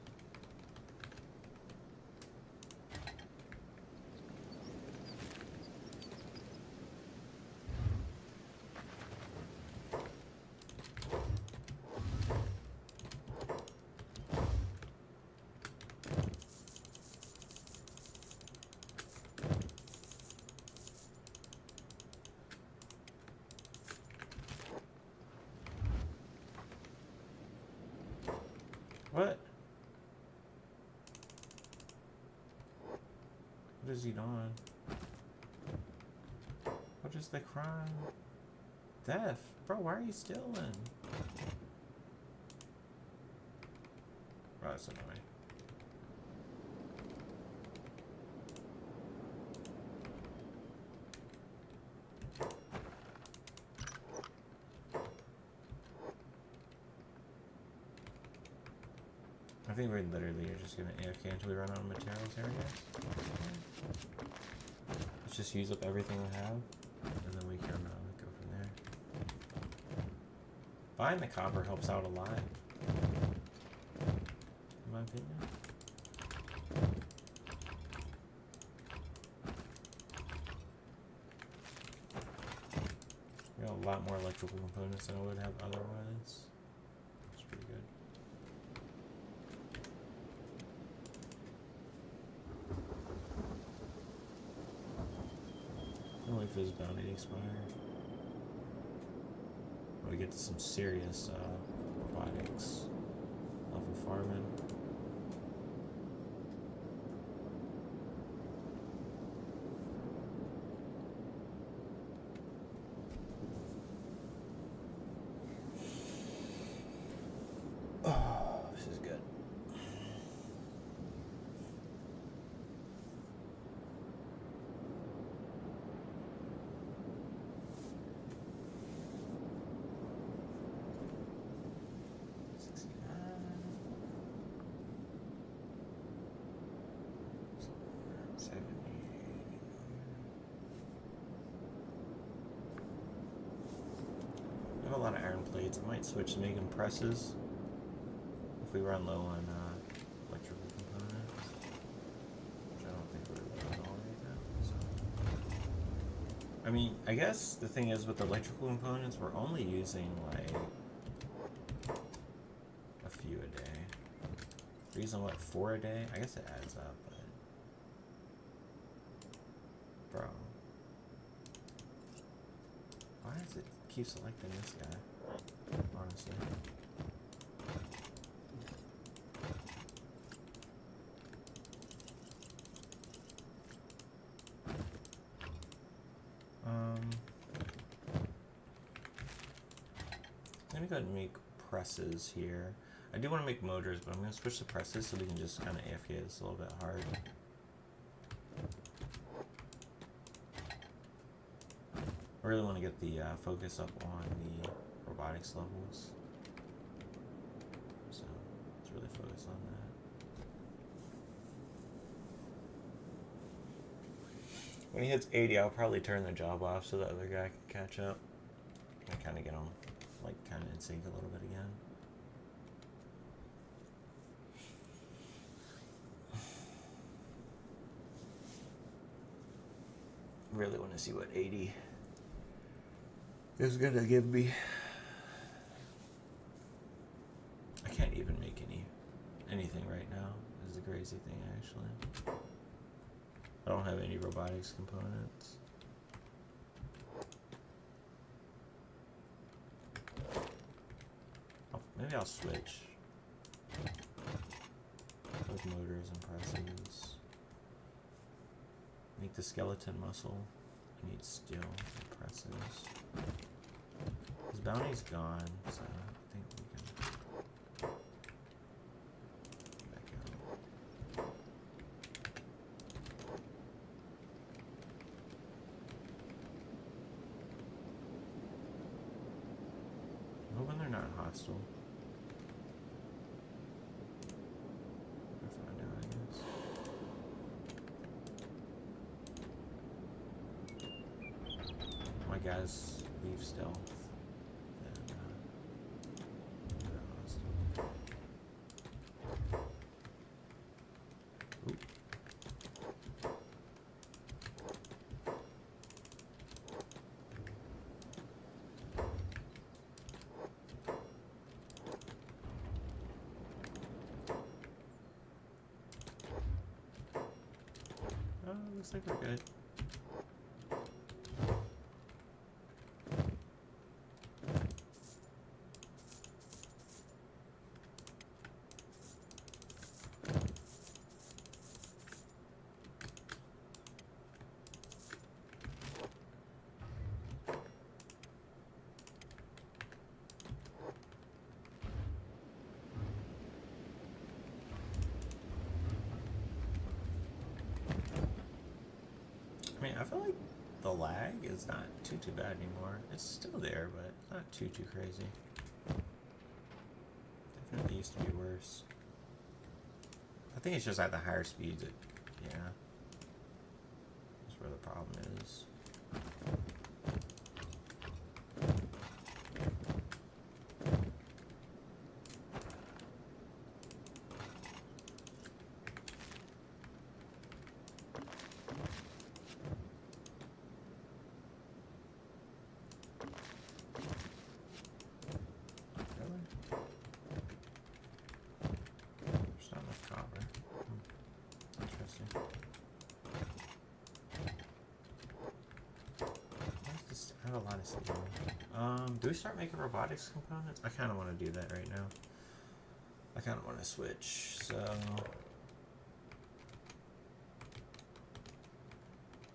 Speaker 1: What? What is he doing? What is the crime? Death. Bro, why are you stealing? Bro, that's annoying. I think we're literally just gonna AFK until we run out of materials here, I guess. Let's just use up everything we have, and then we can go from there. Buying the copper helps out a lot, in my opinion. We got a lot more electrical components than I would have otherwise. It's pretty good. I'll wait for this bounty to expire. We get to some serious robotics level farming. Oh, this is good. I have a lot of iron plates. I might switch to making presses if we run low on electrical components, which I don't think we're low at all right now. So. I mean, I guess the thing is with the electrical components, we're only using like a few a day. We're using what, 4 a day? I guess it adds up, but bro, why does it keep selecting this guy? Honestly. gonna go ahead and make presses here. I do want to make motors, but I'm gonna switch to presses so we can just kind of AFK this a little bit hard. I really want to get the focus up on the robotics levels. So let's really focus on that. When he hits 80, I'll probably turn the job off so the other guy can catch up. And kind of get him, like, kind of in sync a little bit again. Really want to see what 80 is gonna give me. I can't even make anything right now. This is a crazy thing, actually. I don't have any robotics components. Maybe I'll switch with motors and presses. Make the skeleton muscle. I need steel and presses. His bounty's gone, so I think we can back out. I'm hoping they're not hostile. We'll find out, I guess. My guys leave stealth. Then, they're hostile. Oop. Oh, looks like we're good. I mean, I feel like the lag is not too bad anymore. It's still there, but it's not too crazy. Definitely used to be worse. I think it's just at the higher speeds. Yeah, that's where the problem is. A lot of steel. Do we start making robotics components? I kind of want to do that right now. I kind of want to switch, so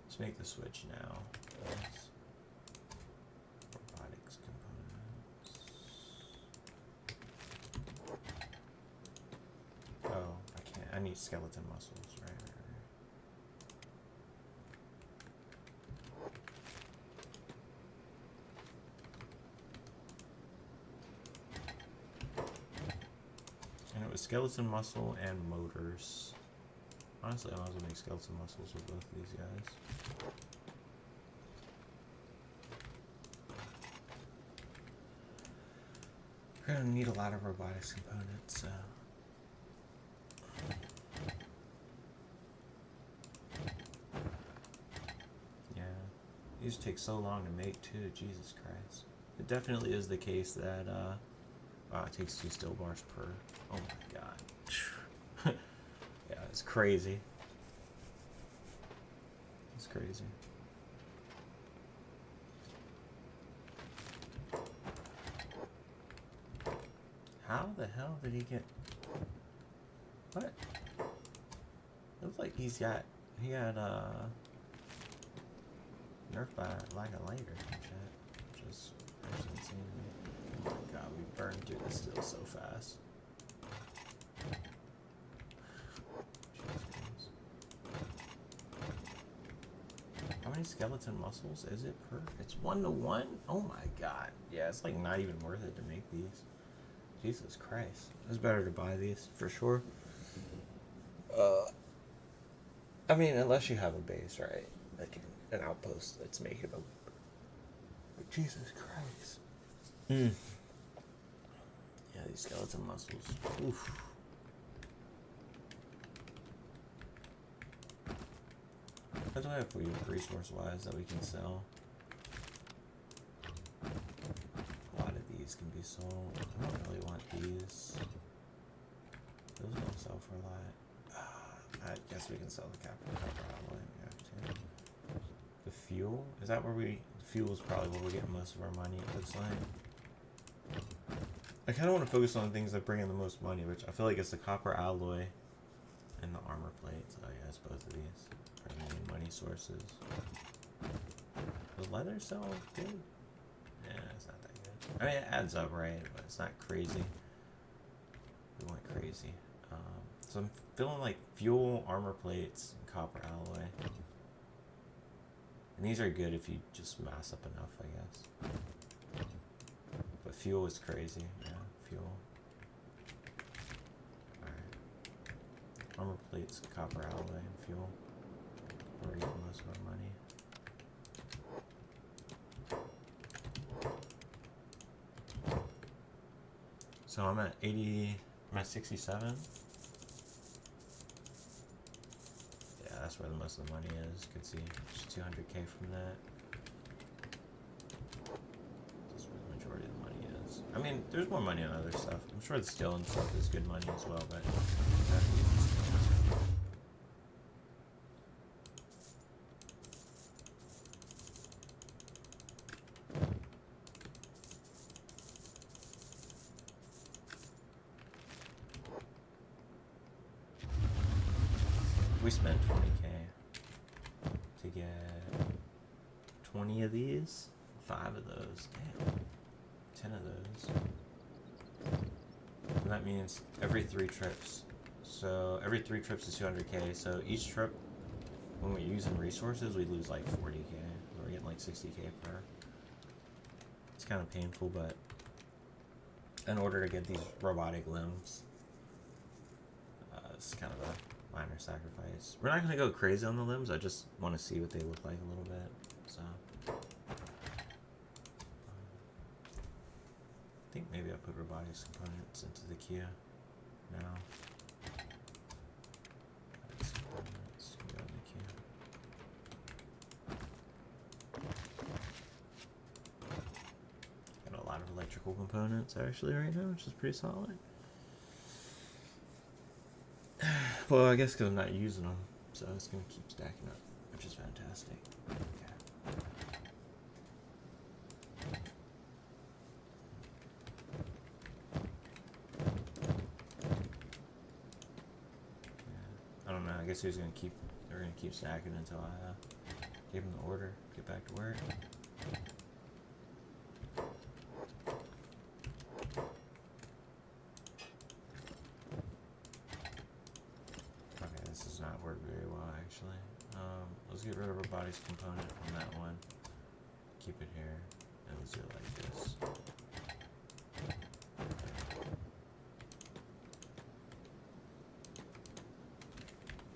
Speaker 1: let's make the switch now. Yes. Robotics components. Oh, I can't. I need skeleton muscles, right? Skeleton muscle and motors. Honestly, I might as well make skeleton muscles with both of these guys. We're gonna need a lot of robotics components, so. Yeah. These take so long to make too, Jesus Christ. It definitely is the case that wow, it takes 2 steel bars per. Oh my god. Yeah, it's crazy. It's crazy. How the hell did he get... What? It looks like he got nerfed by like a light or some shit. Which is actually insane to me. my god, we burned through this still so fast. How many skeleton muscles is it per? It's 1 to 1? Oh my god. Yeah, it's like not even worth it to make these. Jesus Christ. It's better to buy these for sure. I mean, unless you have a base, right? Like an outpost that's making them. But Jesus Christ. Yeah, these skeleton muscles. Oof. What do I have for you resource-wise that we can sell? A lot of these can be sold. I don't really want these. Those don't sell for a lot. I guess we can sell the copper alloy. Yeah, too. The fuel? Is that where the fuel is probably where we're getting most of our money, it looks like. I kind of want to focus on things that bring in the most money, which I feel like it's the copper alloy and the armor plates. Oh yeah, it's both of these. Are the main money sources. Does leather sell good? Yeah, it's not that good. I mean, it adds up, right? But it's not crazy. We went crazy. So I'm feeling like fuel, armor plates, and copper alloy. And these are good if you just mass up enough, I guess. But fuel is crazy. Yeah, fuel. Alright. Armor plates, copper alloy, and fuel. We're getting most of our money. So I'm at 80, I'm at 67. Yeah, that's where the most of the money is. You can see just 200k from that. That's where the majority of the money is. I mean, there's more money on other stuff. I'm sure the steel and stuff is good money as well, but we spent 20k to get 20 of these, 5 of those, damn, 10 of those. And that means every 3 trips. So every 3 trips is 200k. So each trip, when we're using resources, we lose like 40k. We're getting like 60k per. It's kind of painful, but in order to get these robotic limbs, it's kind of a minor sacrifice. We're not going to go crazy on the limbs. I just want to see what they look like a little bit. So I think maybe I'll put robotics components into the Kia now. Robotics components can go in the Kia. Got a lot of electrical components actually right now, which is pretty solid. Well, I guess because I'm not using them, so it's going to keep stacking up, which is fantastic. Okay. Yeah. I don't know. I guess they're going to keep stacking until I give them the order, get back to work. Let's get rid of robotics component from that one. Keep it here, and let's do it like this.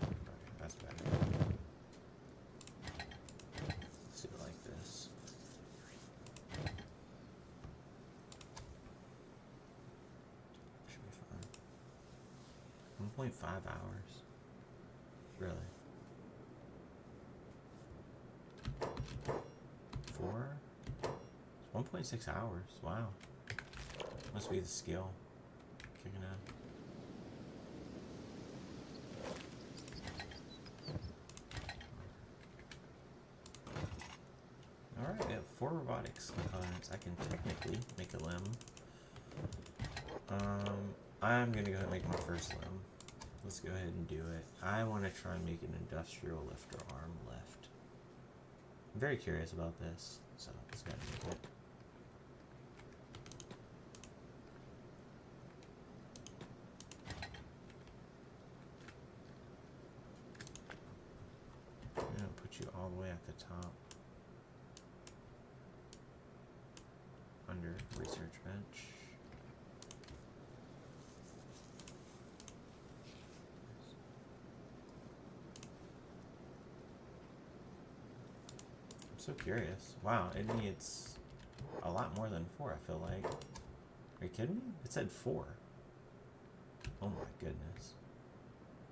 Speaker 1: Okay, that's better. Let's do it like this. Should be fine. 1.5 hours. Really? 1.6 hours. Wow. Must be the skill kicking in. Alright, we have 4 robotics components. I can technically make a limb. I'm gonna go ahead and make my first limb. Let's go ahead and do it. I want to try and make an industrial lifter arm lift. I'm very curious about this, so let's go ahead and make it. put you all the way at the top. Under research bench. I'm so curious. Wow, it needs a lot more than 4, I feel like. Are you kidding me? It said 4. Oh my goodness.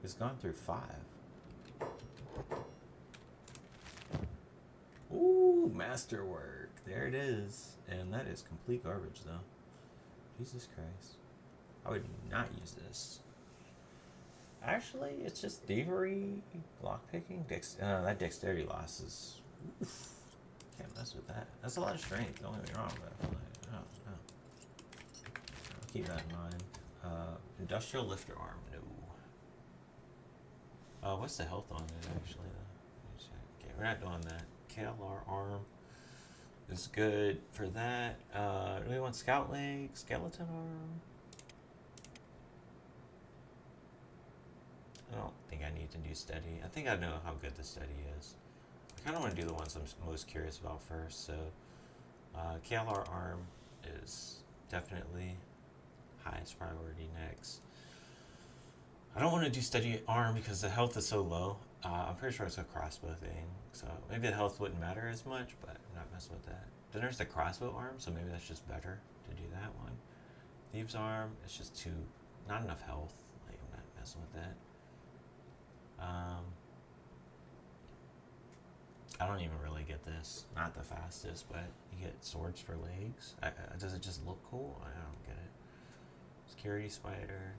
Speaker 1: It's gone through 5. Ooh, masterwork. There it is. And that is complete garbage, though. Jesus Christ. I would not use this. Actually, it's just thievery, lockpicking. That dexterity loss is... Oof. Can't mess with that. That's a lot of strength, don't get me wrong, but I feel like, oh, no. I'll keep that in mind. Industrial lifter arm, no. What's the health on it, actually, though? Okay, we're not doing that. KLR arm is good for that. Do we want scout leg, skeleton arm? I don't think I need to do steady. I think I know how good the steady is. I kind of want to do the ones I'm most curious about first. So, KLR arm is definitely highest priority next. I don't want to do steady arm because the health is so low. I'm pretty sure it's a crossbow thing, so maybe the health wouldn't matter as much, but I'm not messing with that. Then there's the crossbow arm, so maybe that's just better to do that one. Thieves arm, it's just not enough health. Like, I'm not messing with that. I don't even really get this. Not the fastest, but you get swords for legs. Does it just look cool? I don't get it. Security spider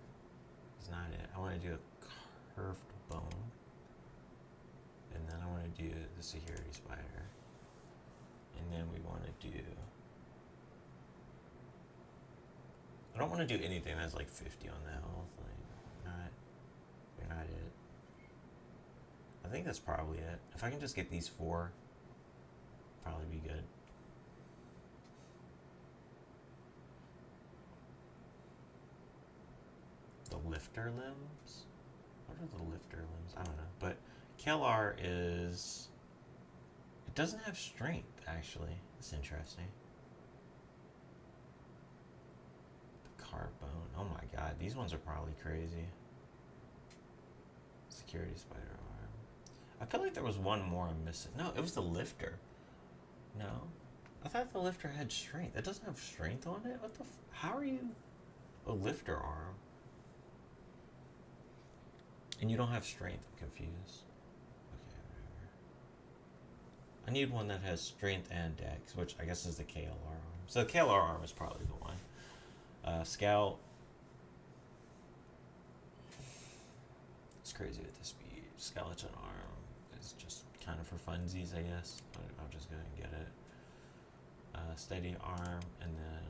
Speaker 1: is not it. I want to do a curved bone. And then I want to do the security spider. And then we want to do... I don't want to do anything that's like 50 on the health. Like, you're not it. I think that's probably it. If I can just get these 4, probably be good. The lifter limbs? What are the lifter limbs? I don't know. But KLR is... It doesn't have strength, actually. It's interesting. The carved bone. Oh my god. These ones are probably crazy. Security spider arm. I feel like there was one more I'm missing. No, it was the lifter. No? I thought the lifter had strength. It doesn't have strength on it? What the how are you a lifter arm? And you don't have strength. I'm confused. Okay, whatever. I need one that has strength and dex, which I guess is the KLR arm. So the KLR arm is probably the one. Scout. It's crazy with the speed. Skeleton arm is just kind of for funsies, I guess. I'm just going to get it. Steady arm, and then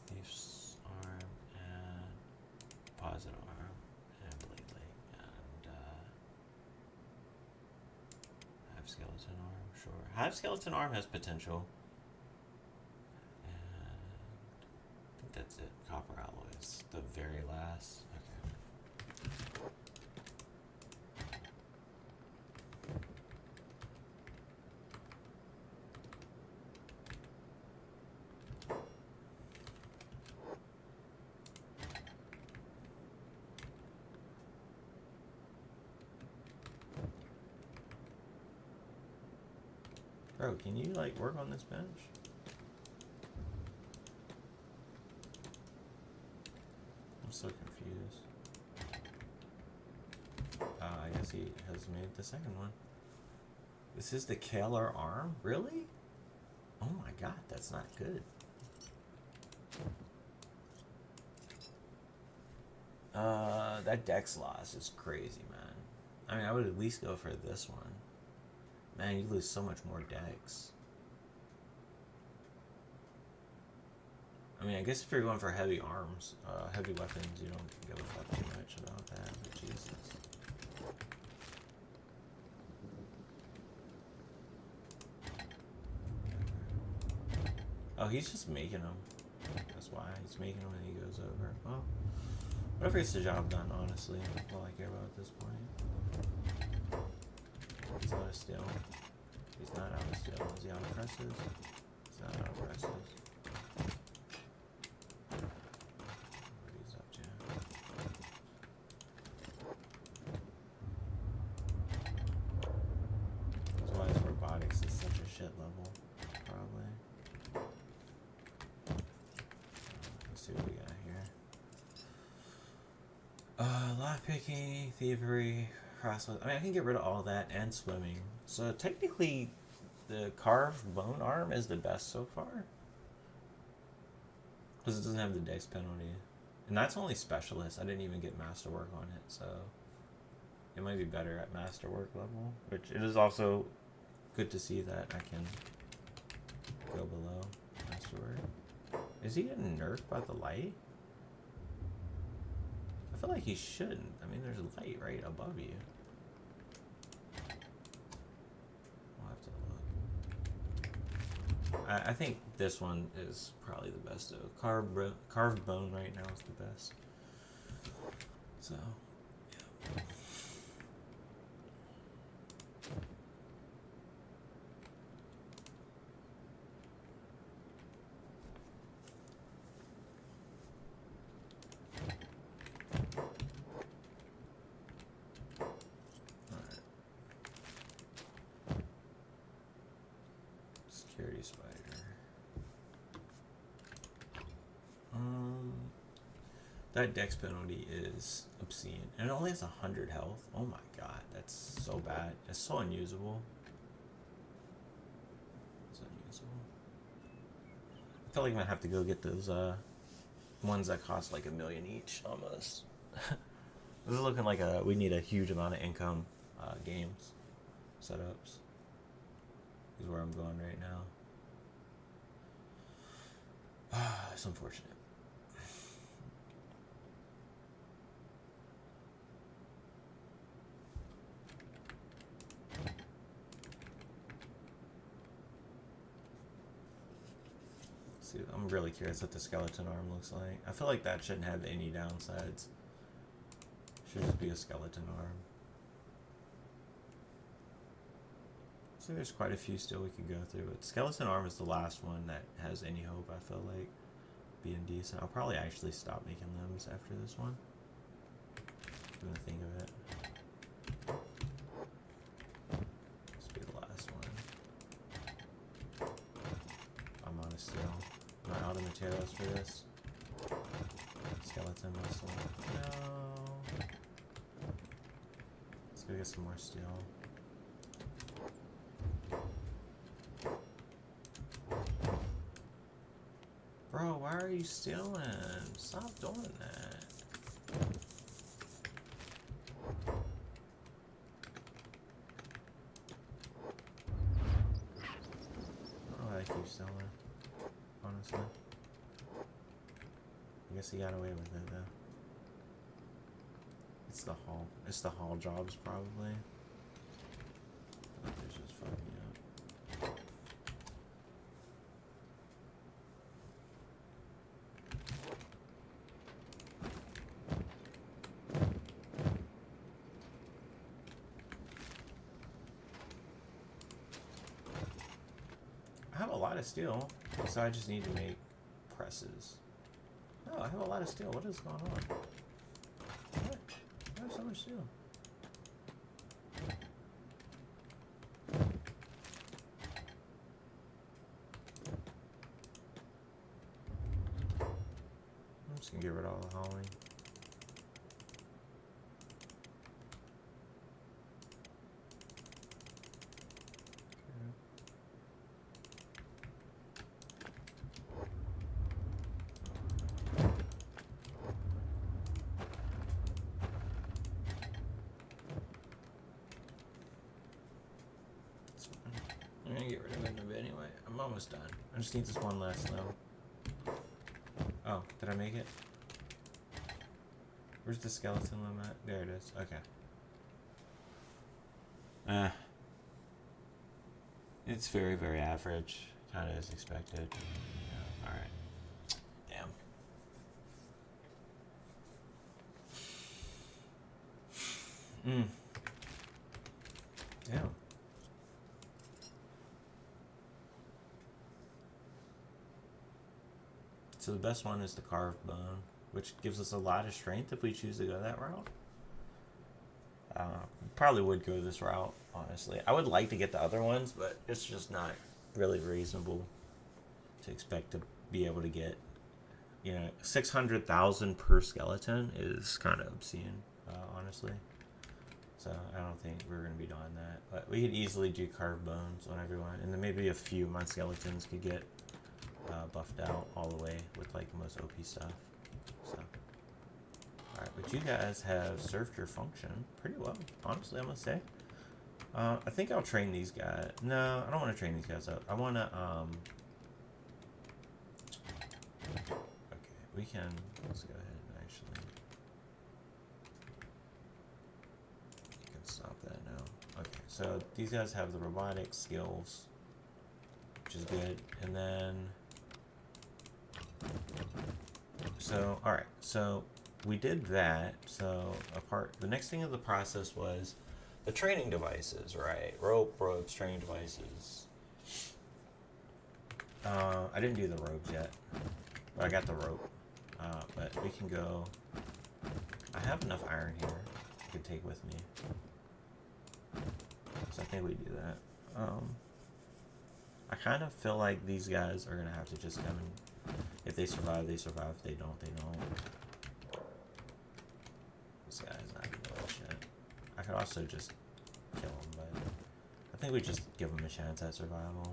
Speaker 1: thief's arm, and positive arm, and blade leg, and hive skeleton arm, sure. Hive skeleton arm has potential. And I think that's it. Copper alloys, the very last. Okay. Bro, can you like work on this bench? I'm so confused. I guess he has made the second one. This is the KLR arm? Really? Oh my god, that's not good. That dex loss is crazy, man. I mean, I would at least go for this one. Man, you lose so much more dex. I mean, I guess if you're going for heavy arms, heavy weapons, you don't give a fuck too much about that, but Jesus. Oh, he's just making them. That's why he's making them and he goes over. Well, whatever gets the job done, honestly. That's all I care about at this point. He's of still. He's not out of still. Is he out of presses? He's not out of presses. What he's up to. That's why his robotics is such a shit level. Probably. Let's see what we got here. Lockpicking, thievery, crossbow. I mean, I can get rid of all that and swimming. So technically, the carved bone arm is the best so far. Because it doesn't have the dex penalty. And that's only specialist. I didn't even get masterwork on it, so it might be better at masterwork level. Which it is also good to see that I can go below masterwork. Is he getting nerfed by the light? I feel like he shouldn't. I mean, there's light right above you. We'll have to look. I think this one is probably the best though. Carved bone right now is the best. So, yeah. Security spider. That dex penalty is obscene, and it only has 100 health. Oh my god, that's so bad. It's so unusable. It's unusable. I feel like I'm gonna have to go get those ones that cost like $1 million each, almost. This is looking like we need a huge amount of income games setups. Is where I'm going right now. It's unfortunate. See, I'm really curious what the skeleton arm looks like. I feel like that shouldn't have any downsides. Should just be a skeleton arm. So there's quite a few still we could go through, but skeleton arm is the last one that has any hope, I feel like, being decent. I'll probably actually stop making limbs after this one. I'm gonna think of it. This will be the last one. I'm on a steel. Am I out of materials for this? Skeleton muscle. No. Let's go get some more steel. Bro, why are you stealing? Stop doing that. I don't know why I keep stealing, honestly. I guess he got away with it, though. It's the haul. It's the haul jobs, probably. It's just fucking me up. I have a lot of steel, so I just need to make presses. No, I have a lot of steel. What is going on? What? I have so much steel. I'm just gonna get rid of all the hauling. I'm gonna get rid of it in a bit anyway. I'm almost done. I just need this one last limb. Oh, did I make it? Where's the skeleton limb at? There it is. Okay. It's very, very average. Kind of as expected. Yeah, alright. Damn. Damn. So the best one is the carved bone, which gives us a lot of strength if we choose to go that route. Probably would go this route, honestly. I would like to get the other ones, but it's just not really reasonable to expect to be able to get, 600,000 per skeleton is kind of obscene, honestly. So I don't think we're going to be doing that. But we could easily do carved bones on everyone, and then maybe a few of my skeletons could get buffed out all the way with like the most OP stuff. So, alright, but you guys have served your function pretty well, honestly, I must say. I think I'll train these guys. No, I don't want to train these guys up. I want to, okay, we can, let's go ahead and actually, you can stop that now. Okay, so these guys have the robotic skills, which is good, and then, so, alright, so we did that. So the next thing of the process was the training devices, right? Ropes, training devices. I didn't do the robes yet, but I got the rope. But we can go, I have enough iron here I could take with me. So I think we do that. I kind of feel like these guys are gonna have to just come and, if they survive, they survive. If they don't, they don't. This guy's not gonna do shit. I could also just kill him, but I think we just give him a chance at survival.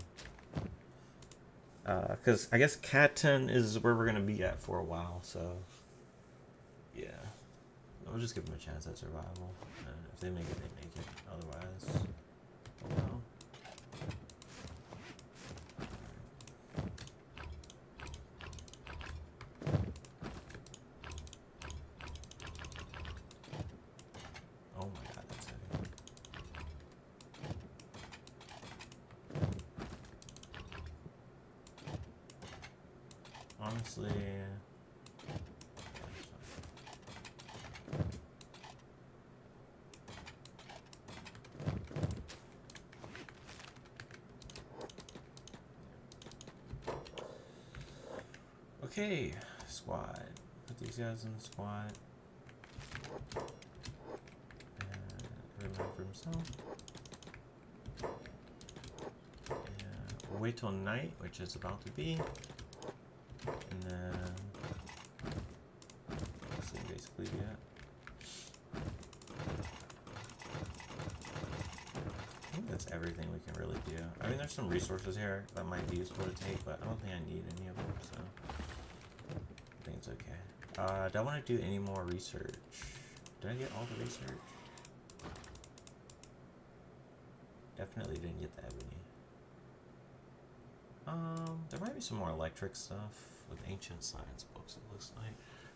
Speaker 1: Because I guess Cat 10 is where we're gonna be at for a while, so yeah. We'll just give them a chance at survival. And if they make it, they make it. Otherwise, oh well. Oh my god, that's heavy. Honestly, okay, squad. Put these guys in the squad. And everyone for himself. And we'll wait till night, which is about to be. And then let's see, basically yeah. I think that's everything we can really do. I mean, there's some resources here that might be useful to take, but I don't think I need any of them, so I think it's okay. Do I want to do any more research? Did I get all the research? Definitely didn't get the ebony. There might be some more electric stuff with ancient science books, it looks like.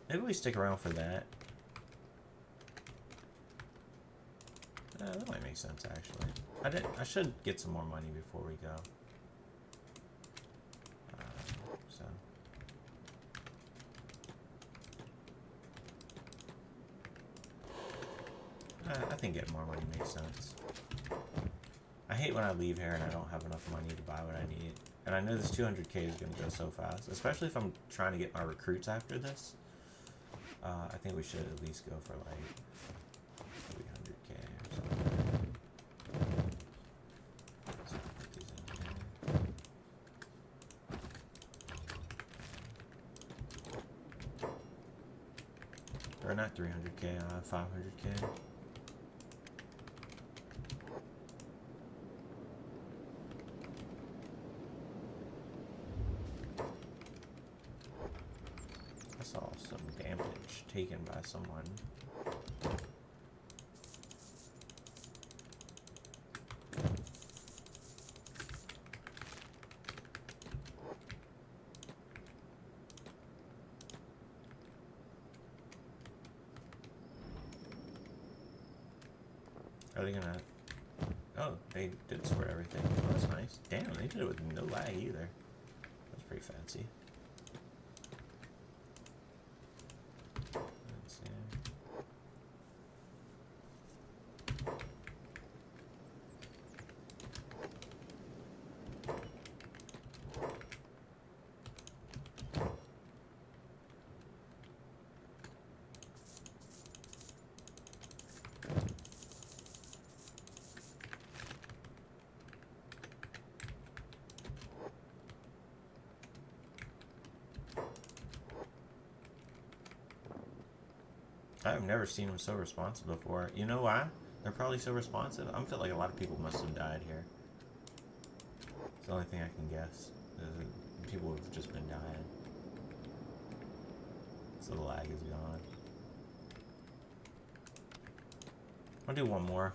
Speaker 1: Maybe we stick around for that. That might make sense, actually. I should get some more money before we go. So. I think getting more money makes sense. I hate when I leave here and I don't have enough money to buy what I need. And I know this 200k is going to go so fast, especially if I'm trying to get my recruits after this. I think we should at least go for like 300k or something. So put these in here. Or not 300k, 500k. Taken by someone. Are they gonna? Oh, they did sort everything. Oh, that's nice. Damn, they did it with no lag either. That's pretty fancy. I've never seen them so responsive before. You know why? They're probably so responsive. I feel like a lot of people must have died here. It's the only thing I can guess. People have just been dying. So the lag is gone. I'll do one more.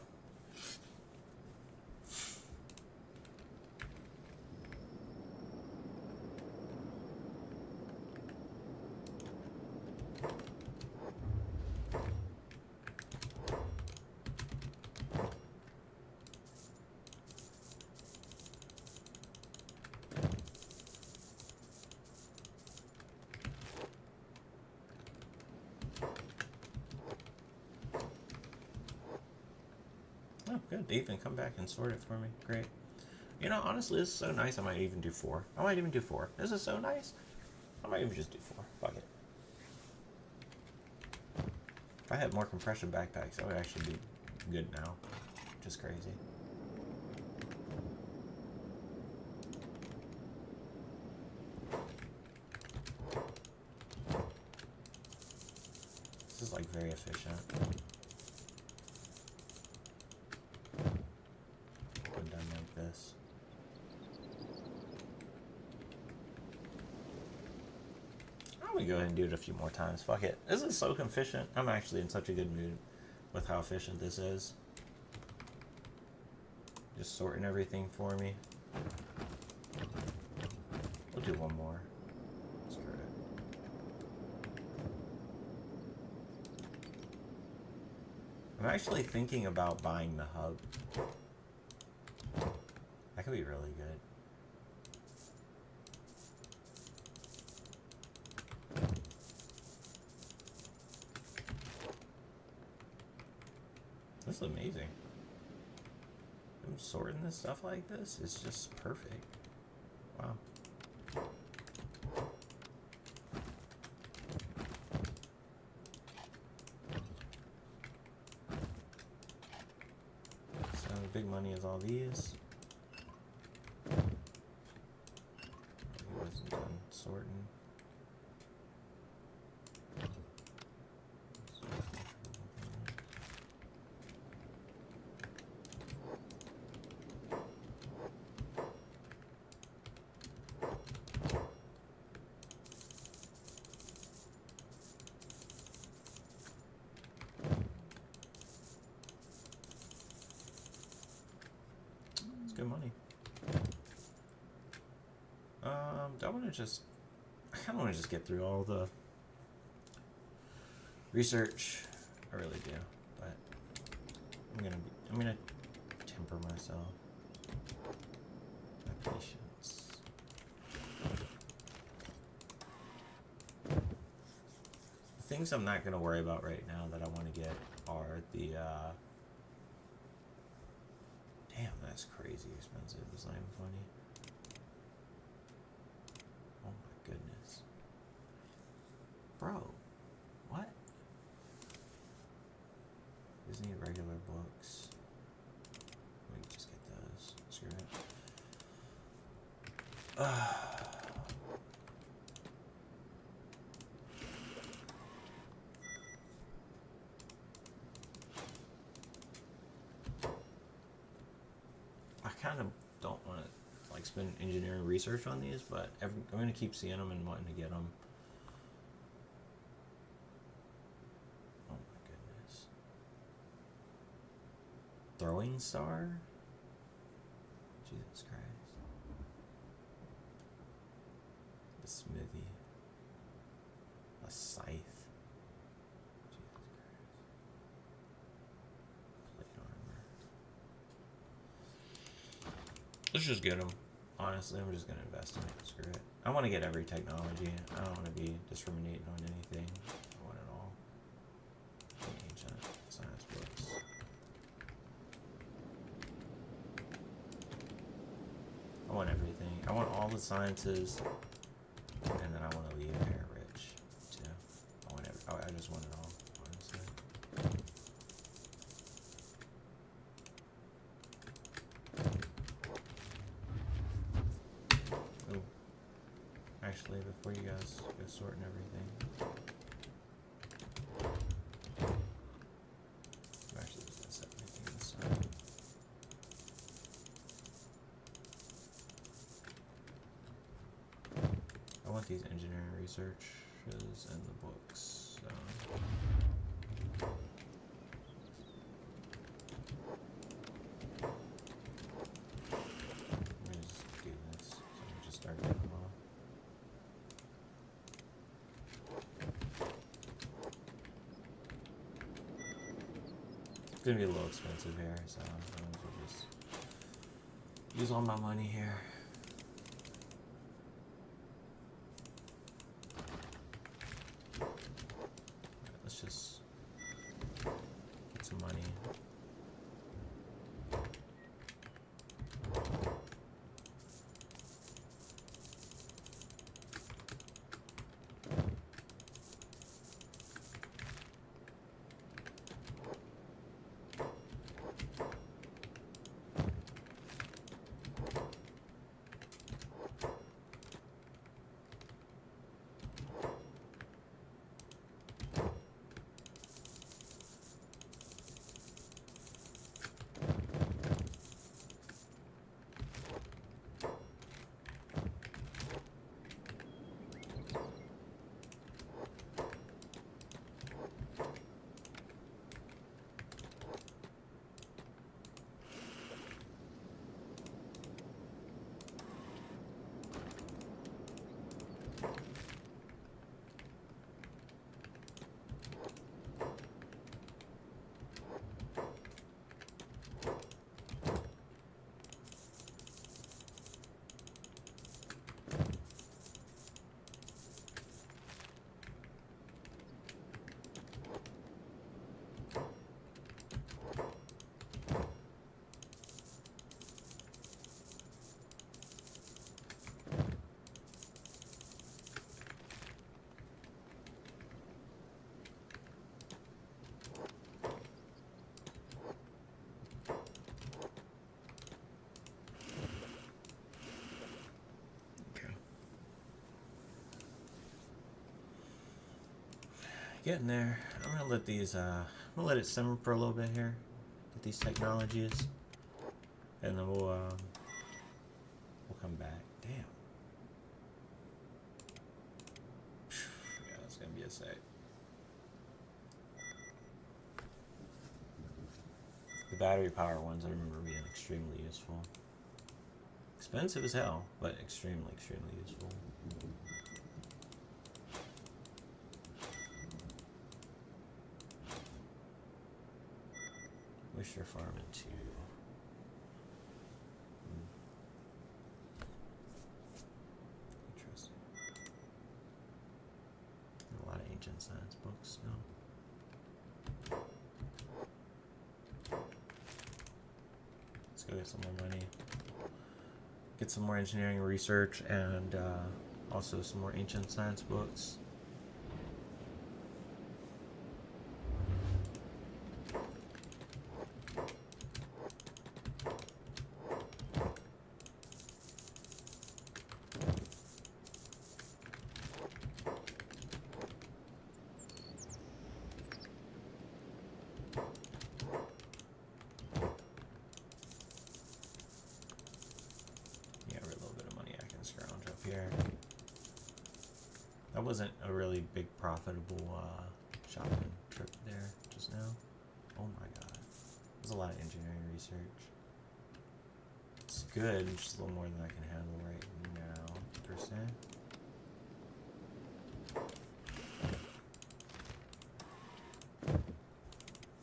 Speaker 1: Oh, good. They even come back and sort it for me. Great. You know, honestly, this is so nice. I might even do 4. I might even do 4. This is so nice. I might even just do 4. Fuck it. If I had more compression backpacks, that would actually be good now. Just crazy. This is like very efficient. When done like this. I'm gonna go ahead and do it a few more times. Fuck it. This is so efficient. I'm actually in such a good mood with how efficient this is. Just sorting everything for me. We'll do one more. Screw it. I'm actually thinking about buying the hub. That could be really good. This is amazing. I'm sorting this stuff like this. It's just perfect. Wow. So big money is all these. He wasn't done sorting. Good money. I want to just, I kind of want to just get through all the research. I really do, but I'm gonna temper myself. My patience. The things I'm not gonna worry about right now that I want to get are the damn, that's crazy expensive. It's not even funny. Oh my goodness. Bro, what? These need regular books. We can just get those. Screw it. I kind of don't want to like spend engineering research on these, but I'm going to keep seeing them and wanting to get them. Oh my goodness. Throwing star? Jesus Christ. The smithy. A scythe. Jesus Christ. Plate armor. Let's just get them. Honestly, I'm just going to invest in it. Screw it. I want to get every technology. I don't want to be discriminating on anything. I want it all. Ancient science books. I want everything. I want all the sciences. And then I want to leave there rich, too. I just want it all, honestly. Actually, before you guys go sorting everything, these engineering researches in the books. So. Let me just do this. So let me just start getting them off. It's gonna be a little expensive here, so I might as well just use all my money here. Let's just get some money. Getting there. I'm gonna let these. I'm gonna let it simmer for a little bit here. Get these technologies, and then we'll come back. Damn. Yeah, that's gonna be a sec. The battery power ones I remember being extremely useful. Expensive as hell, but extremely, extremely useful. Wish you're farming too. Interesting. A lot of ancient science books now. Let's go get some more money. Get some more engineering research and also some more ancient science books. That wasn't a really big profitable shopping trip there just now. Oh my god. There's a lot of engineering research. It's good, it's just a little more than I can handle right now, per se.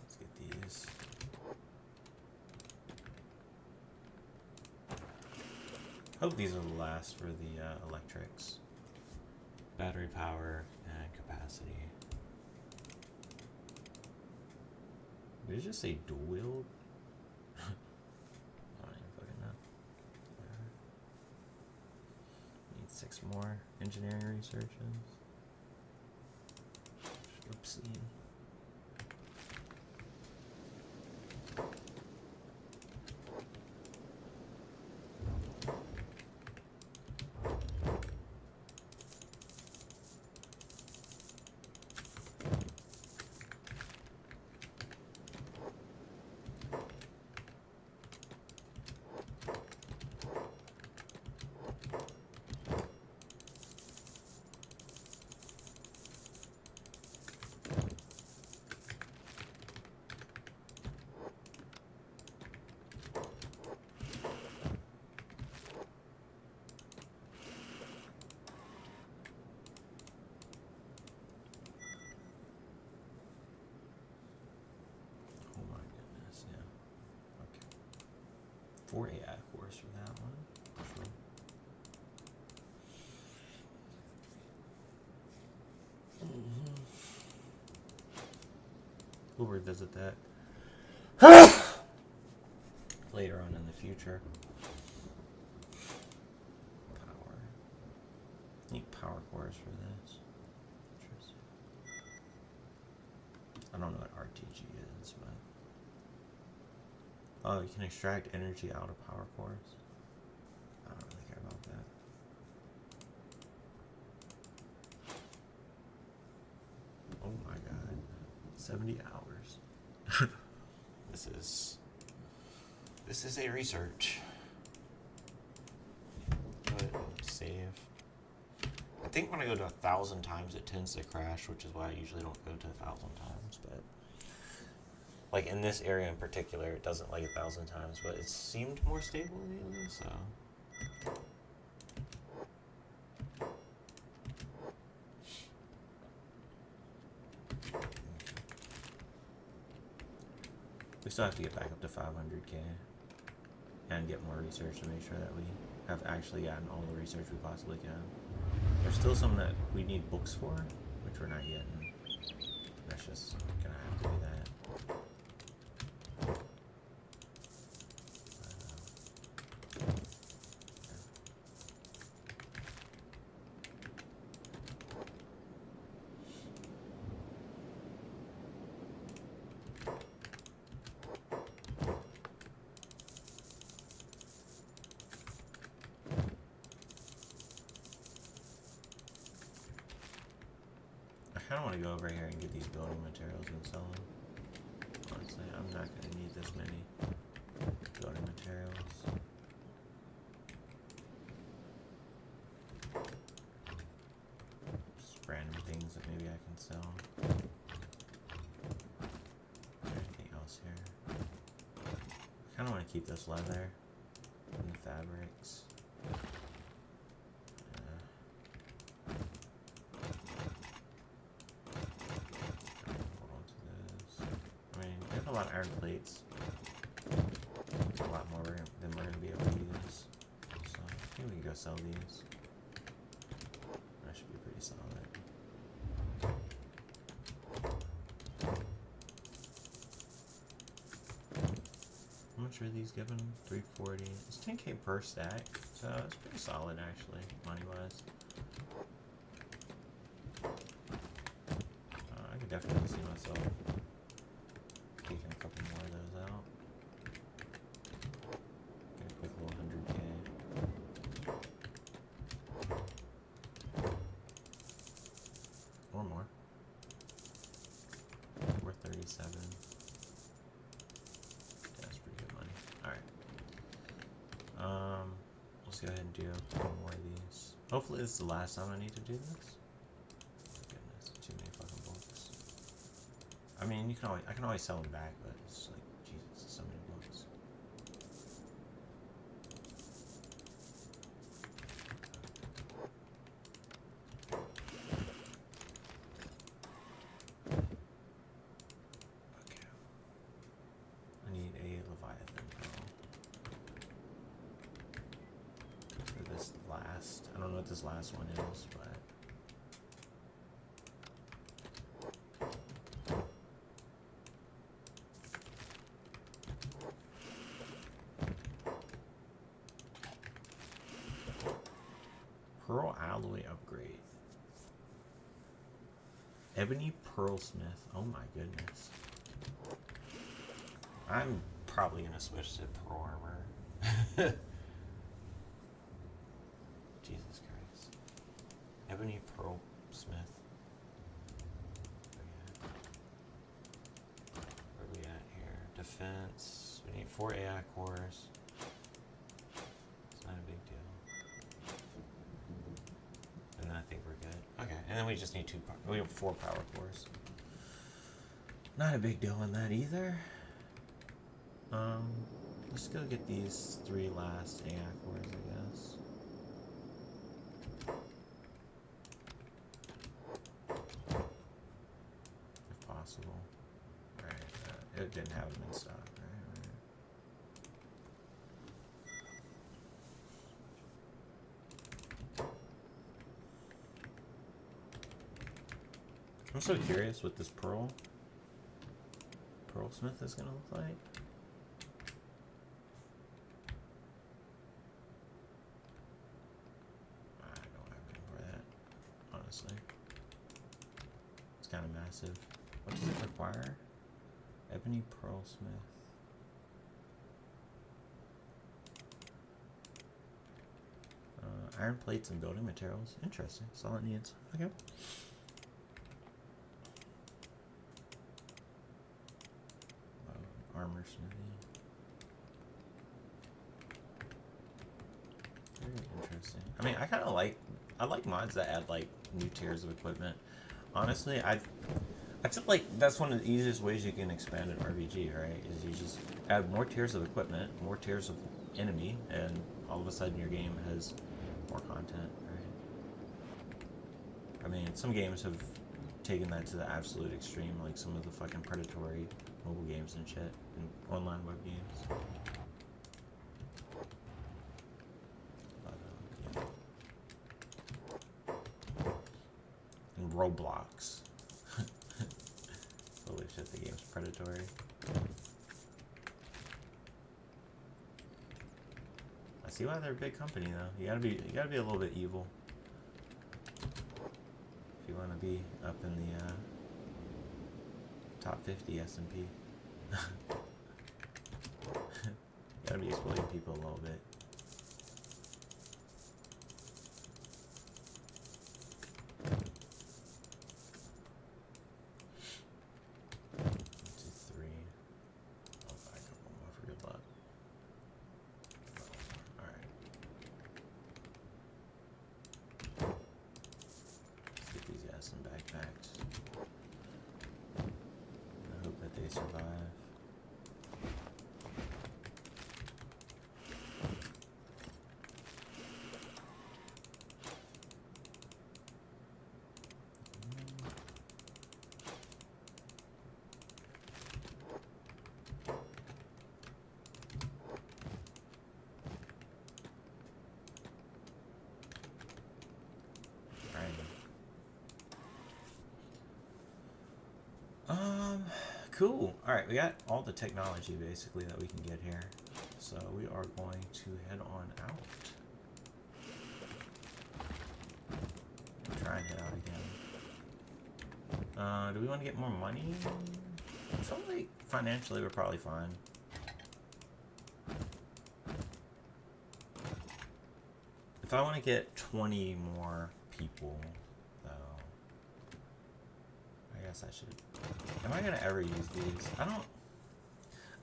Speaker 1: Let's get these. Hope these will last for the electrics. Battery power and capacity. Did it just say dual wield? I don't even fucking know. Need 6 more engineering researches. Oopsie. 4 AI cores for that one. Sure. We'll revisit that later on in the future. Power. Need power cores for this. Interesting. I don't know what RTG is, but oh, you can extract energy out of power cores. I don't really care about that. Oh my god. 70 hours. This is a research. But save. I think when I go to 1,000 times it tends to crash, which is why I usually don't go to 1,000 times, but like in this area in particular it doesn't like 1,000 times, but it seemed more stable lately, so we still have to get back up to 500k and get more research to make sure that we have actually gotten all the research we possibly can. There's still some that we need books for, which we're not getting. That's just gonna have to be that. I kind of want to go over here and get these building materials and sell them. Honestly, I'm not going to need this many building materials. Just random things that maybe I can sell. Anything else here? I kind of want to keep this leather and the fabrics. A lot of iron plates. A lot more than we're going to be able to use. So I think we can go sell these. That should be pretty solid. How much are these given? 340. It's 10k per stack, so it's pretty solid actually, money-wise. I could definitely see myself taking a couple more of those out. Get a quick little 100k. Or more. 437. Yeah, that's pretty good money. Alright. Let's go ahead and do a couple more of these. Hopefully this is the last time I need to do this. Goodness, too many fucking books. I mean, I can always sell them back, but it's like, Jesus, so many books. Okay. I need a Leviathan pearl. For this last, I don't know what this last one is, but Pearl alloy upgrade. Ebony Pearlsmith. Oh my goodness. I'm probably gonna switch to Pearl Armor. Jesus Christ. Ebony Pearlsmith. Where are we at here? Defense. We need 4 AI cores. It's not a big deal. And then I think we're good. Okay, and then we just need we have 4 power cores. Not a big deal on that either. Let's go get these 3 last AI cores, I guess. If possible. Right, it didn't have them in stock, right? I'm so curious what this pearlsmith is gonna look like. I don't have room for that, honestly. It's kind of massive. What does it require? Ebony pearlsmith. Iron plates and building materials. Interesting. That's all it needs. Okay. Armor smithing. Very interesting. I mean, I kind of like mods that add like new tiers of equipment. Honestly, I feel like that's one of the easiest ways you can expand an RPG, right? Is you just add more tiers of equipment, more tiers of enemy, and all of a sudden your game has more content, right? I mean, some games have taken that to the absolute extreme, like some of the fucking predatory mobile games and shit, and online web games. And Roblox. Holy shit, the game's predatory. I see why they're a big company though. You gotta be a little bit evil if you want to be up in the top 50 S&P. You gotta be exploiting people a little bit. Cool. Alright, we got all the technology basically that we can get here. So we are going to head on out. Try and head out again. Do we want to get more money? I feel like financially we're probably fine. If I want to get 20 more people, though, I guess I should. Am I gonna ever use these? I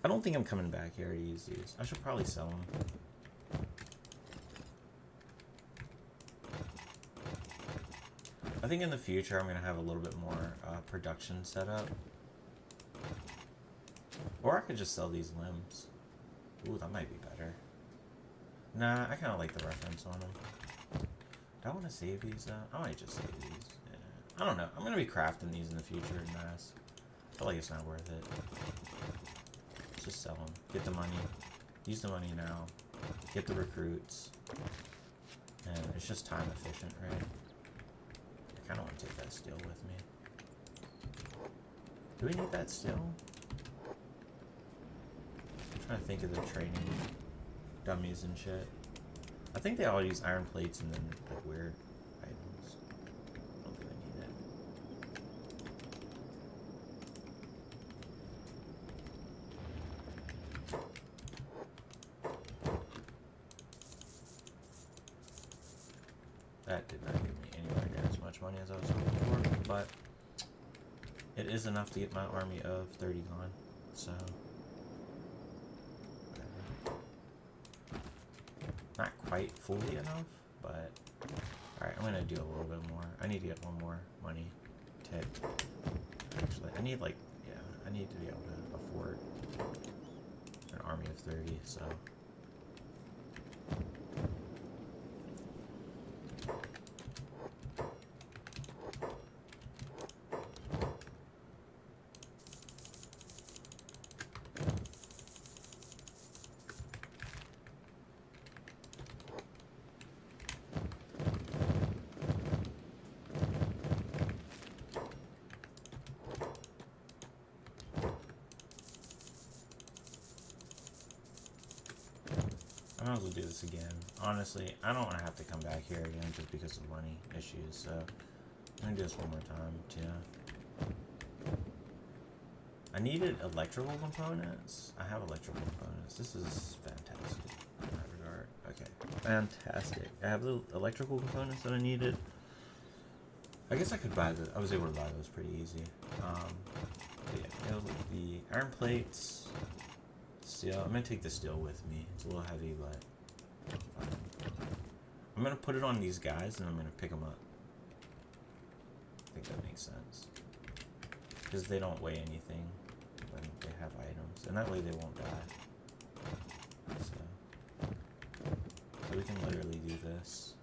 Speaker 1: don't think I'm coming back here to use these. I should probably sell them. I think in the future I'm gonna have a little bit more production set up. Or I could just sell these limbs. Ooh, that might be better. Nah, I kind of like the reference on them. Do I want to save these? I might just save these. Yeah. I don't know. I'm gonna be crafting these in the future in mass. I feel like it's not worth it. Just sell them. Get the money. Use the money now. Get the recruits. And it's just time efficient, right? I kind of want to take that steel with me. Do we need that steel? I'm trying to think of the training dummies and shit. I think they all use iron plates and then like weird items. I don't think I need it. That did not give me anywhere near as much money as I was hoping for, but it is enough to get my army of 30 gone, so not quite fully enough, but alright, I'm gonna do a little bit more. I need to get one more money tick. Actually, I need like, yeah, I need to be able to afford an army of 30, so. I might as well do this again. Honestly, I don't want to have to come back here again just because of money issues, so I'm gonna do this one more time, too. I needed electrical components. I have electrical components. This is fantastic in that regard. Okay, fantastic. I have the electrical components that I needed. I guess I could buy I was able to buy those pretty easy. But yeah, it was like the iron plates, steel. I'm gonna take the steel with me. It's a little heavy, but fine. I'm gonna put it on these guys and I'm gonna pick them up. I think that makes sense. Because they don't weigh anything when they have items. And that way they won't die. So we can literally do this.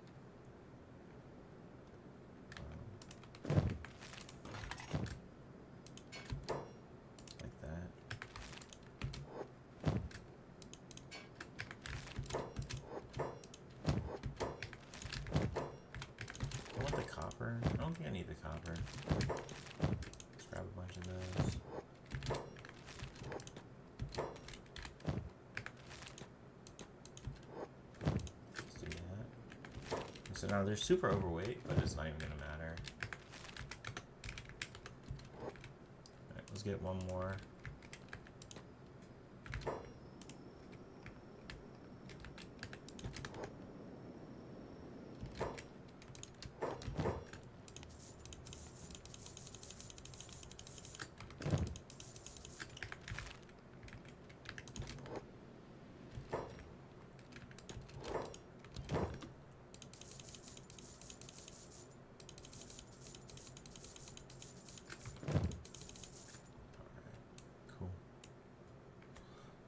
Speaker 1: Like that. I want the copper. I don't think I need the copper. Let's grab a bunch of those. Let's do that. So now they're super overweight, but it's not even gonna matter. Alright, let's get one more.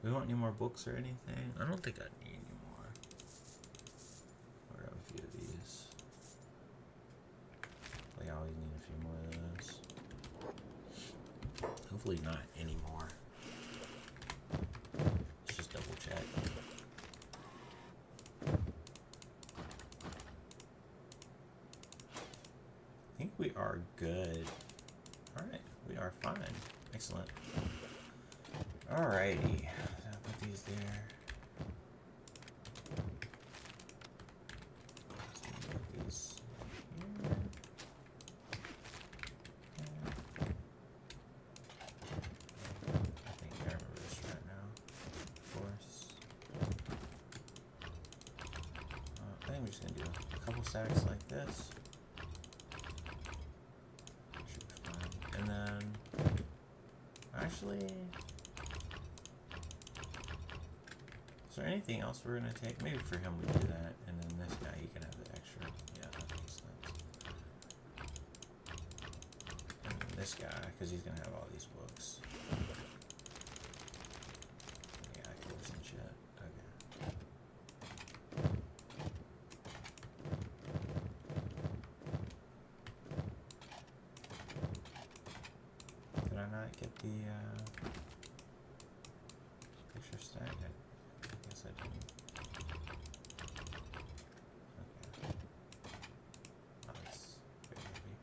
Speaker 1: We want any more books or anything? I don't think I need any more. I'll grab a few of these. Like I always need a few more of those. Hopefully not any more. Let's just double check. I think we are good. Alright, we are fine. Excellent. Alrighty. Put these there. Put these here. I think I remember this right now. Of course. I think we're just gonna do a couple stacks like this. Should be fine. And then actually, is there anything else we're gonna take? Maybe for him we do that, and then this guy he can have the extra. Yeah, that makes sense. And then this guy, because he's gonna have all these books. Yeah, course and shit. Okay. Did I not get the picture stack? I guess I didn't. Okay. Oh, that's very heavy.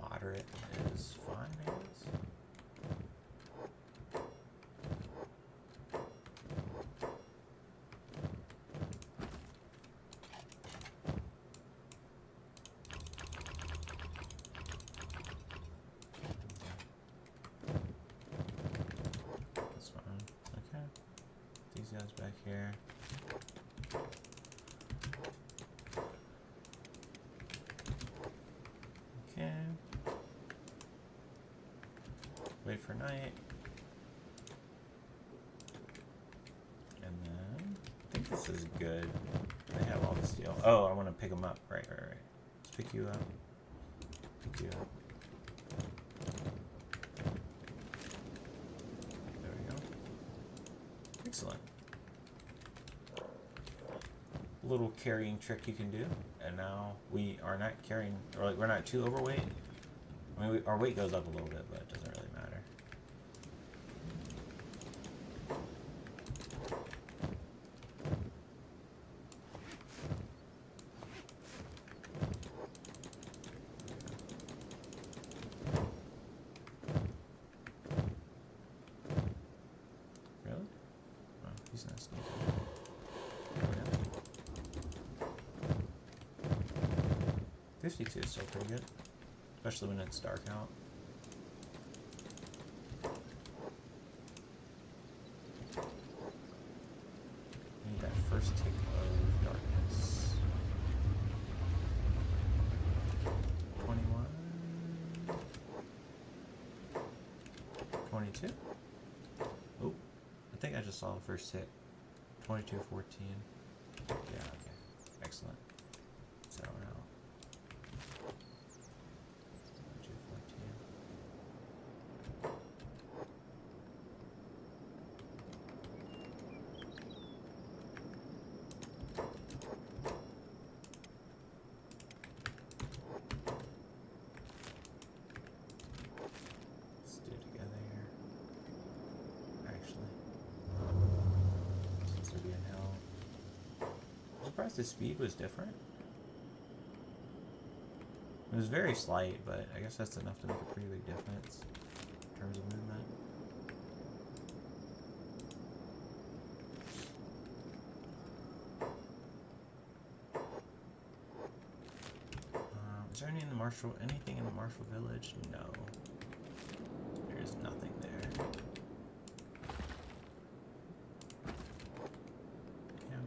Speaker 1: Moderate is fine, I guess. That's fine. Okay. These guys back here. Okay. Wait for night. And then I think this is good. I have all the steel. Oh, I want to pick them up. Right. Let's pick you up. Pick you up. There we go. Excellent. Little carrying trick you can do. And now we are not carrying, or like we're not too overweight. I mean, our weight goes up a little bit, but it doesn't really matter. 52 is still pretty good, especially when it's dark out. Need that first tick of darkness. 21. 22. Oh, I think I just saw the first hit. 22, 14. Yeah, okay. Excellent. So we're out. 22, 14. Let's do it together here. Actually. Since they're being held. I'm surprised the speed was different. It was very slight, but I guess that's enough to make a pretty big difference in terms of movement. Is there anything in the Marshall Village? No. There is nothing there. Yeah.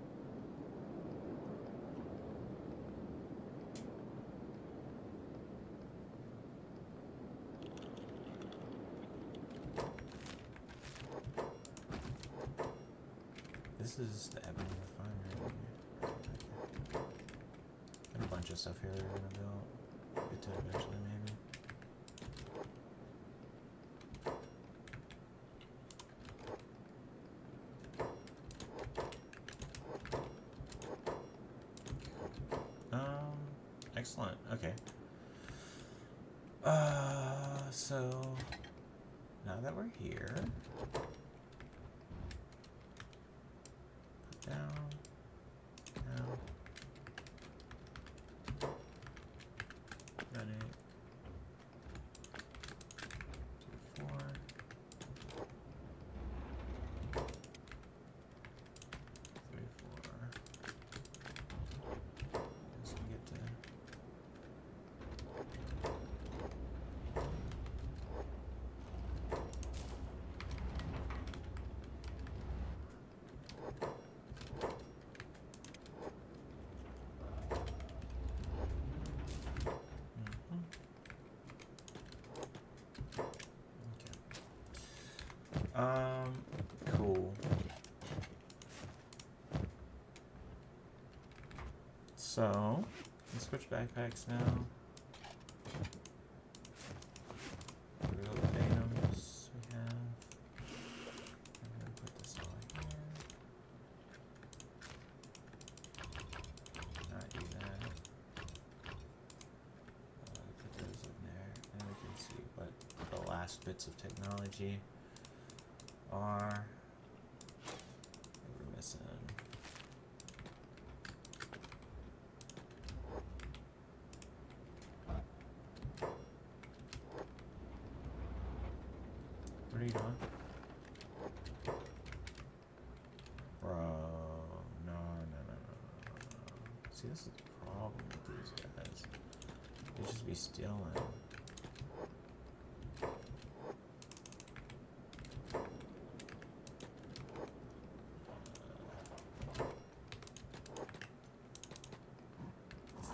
Speaker 1: This is the Ebony Refinery. And a bunch of stuff here we're gonna build. Get to eventually, maybe. Excellent. Okay. So now that we're here, put down. Ready. 2, 4. Cool. So, let's switch backpacks now. Real items we have. I'm gonna put this all here. Not do that. Put those in there, and we can see what the last bits of technology are. We're missing. What are you doing? Bro, no. See, this is the problem with these guys. They just be stealing.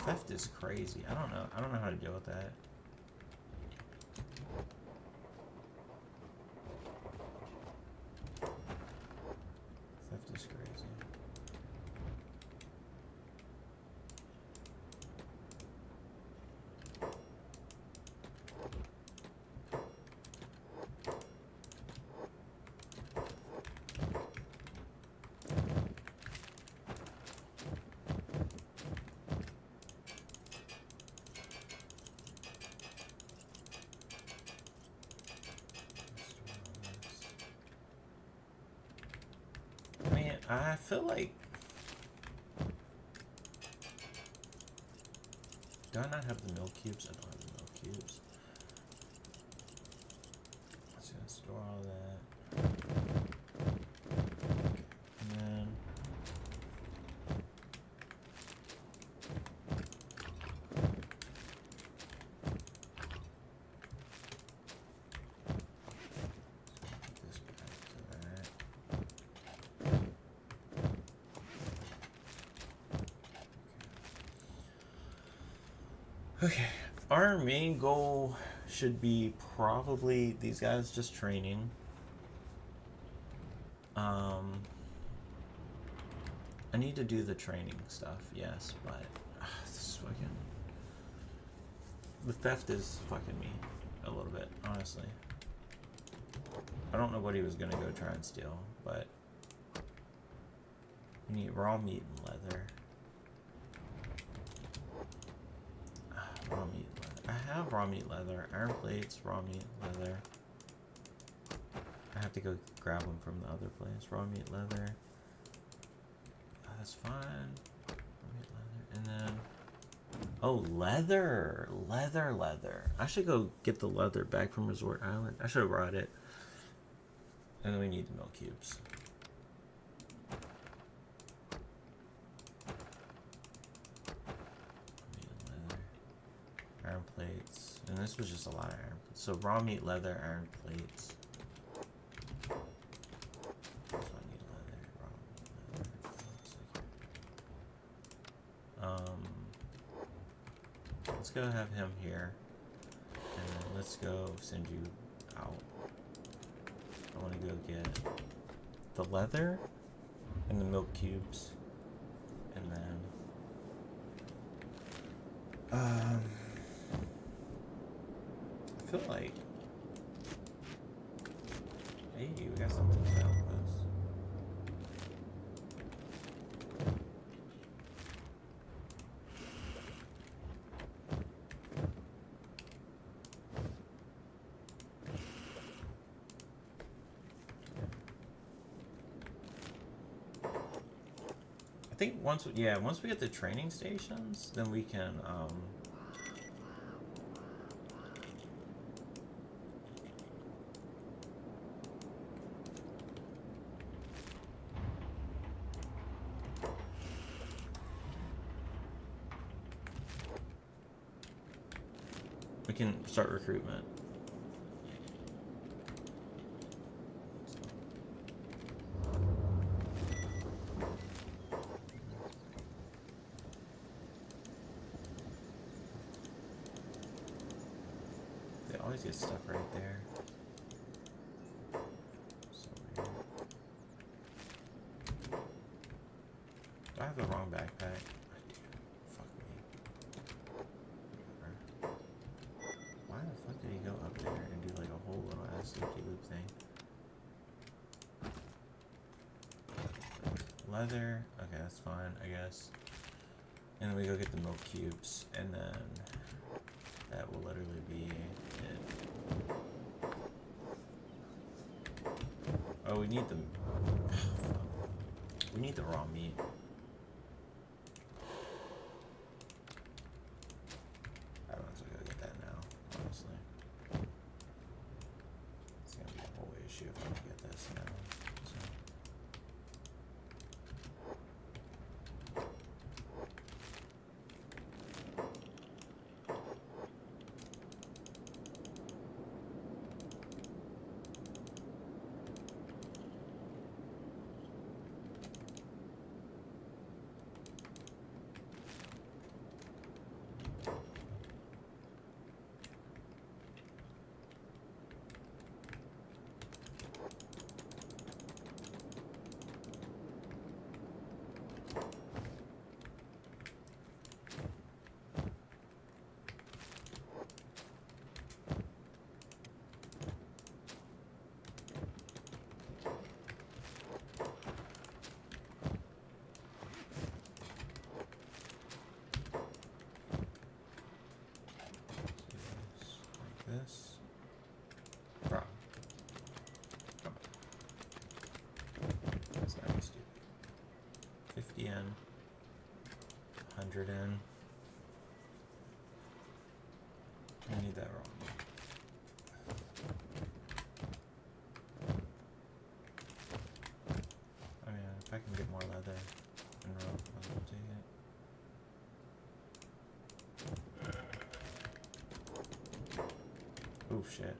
Speaker 1: Theft is crazy. I don't know how to deal with that. Theft is crazy. I feel like... Do I not have the milk cubes? I don't have the milk cubes. Let's gonna store all that. And then... Okay, our main goal should be probably these guys just training. I need to do the training stuff, yes, but this fucking the theft is fucking me a little bit, honestly. I don't know what he was gonna go try and steal, but we need raw meat and leather. Raw meat, leather. I have raw meat, leather, iron plates, raw meat, leather. I have to go grab them from the other place. Raw meat, leather. That's fine. Raw meat, leather, and then oh, leather, leather. I should go get the leather back from Resort Island. I should have brought it. And then we need the milk cubes. Iron plates, and this was just a lot of iron plates. So raw meat, leather, iron plates. So I need leather, raw meat, leather. Let's go have him here, and then let's go send you out. I want to go get the leather and the milk cubes, and then I feel like, hey, we got something to help us. I think once we get the training stations, then we can start recruitment. They always get stuck right there. So weird. Do I have the wrong backpack? I do. Fuck me. Whatever. Why the fuck did he go up there and do like a whole little ass loopy loop thing? Leather. Okay, that's fine, I guess. And then we go get the milk cubes, and then that will literally be it. Oh, we need the raw meat. I don't have to go get that now, honestly. It's gonna be a whole issue if I don't get this now. So. This. Bro. Come on. That's not be stupid. 50 in. 100 in. I need that wrong. I mean, if I can get more leather and rope, I'll take it. Oh shit.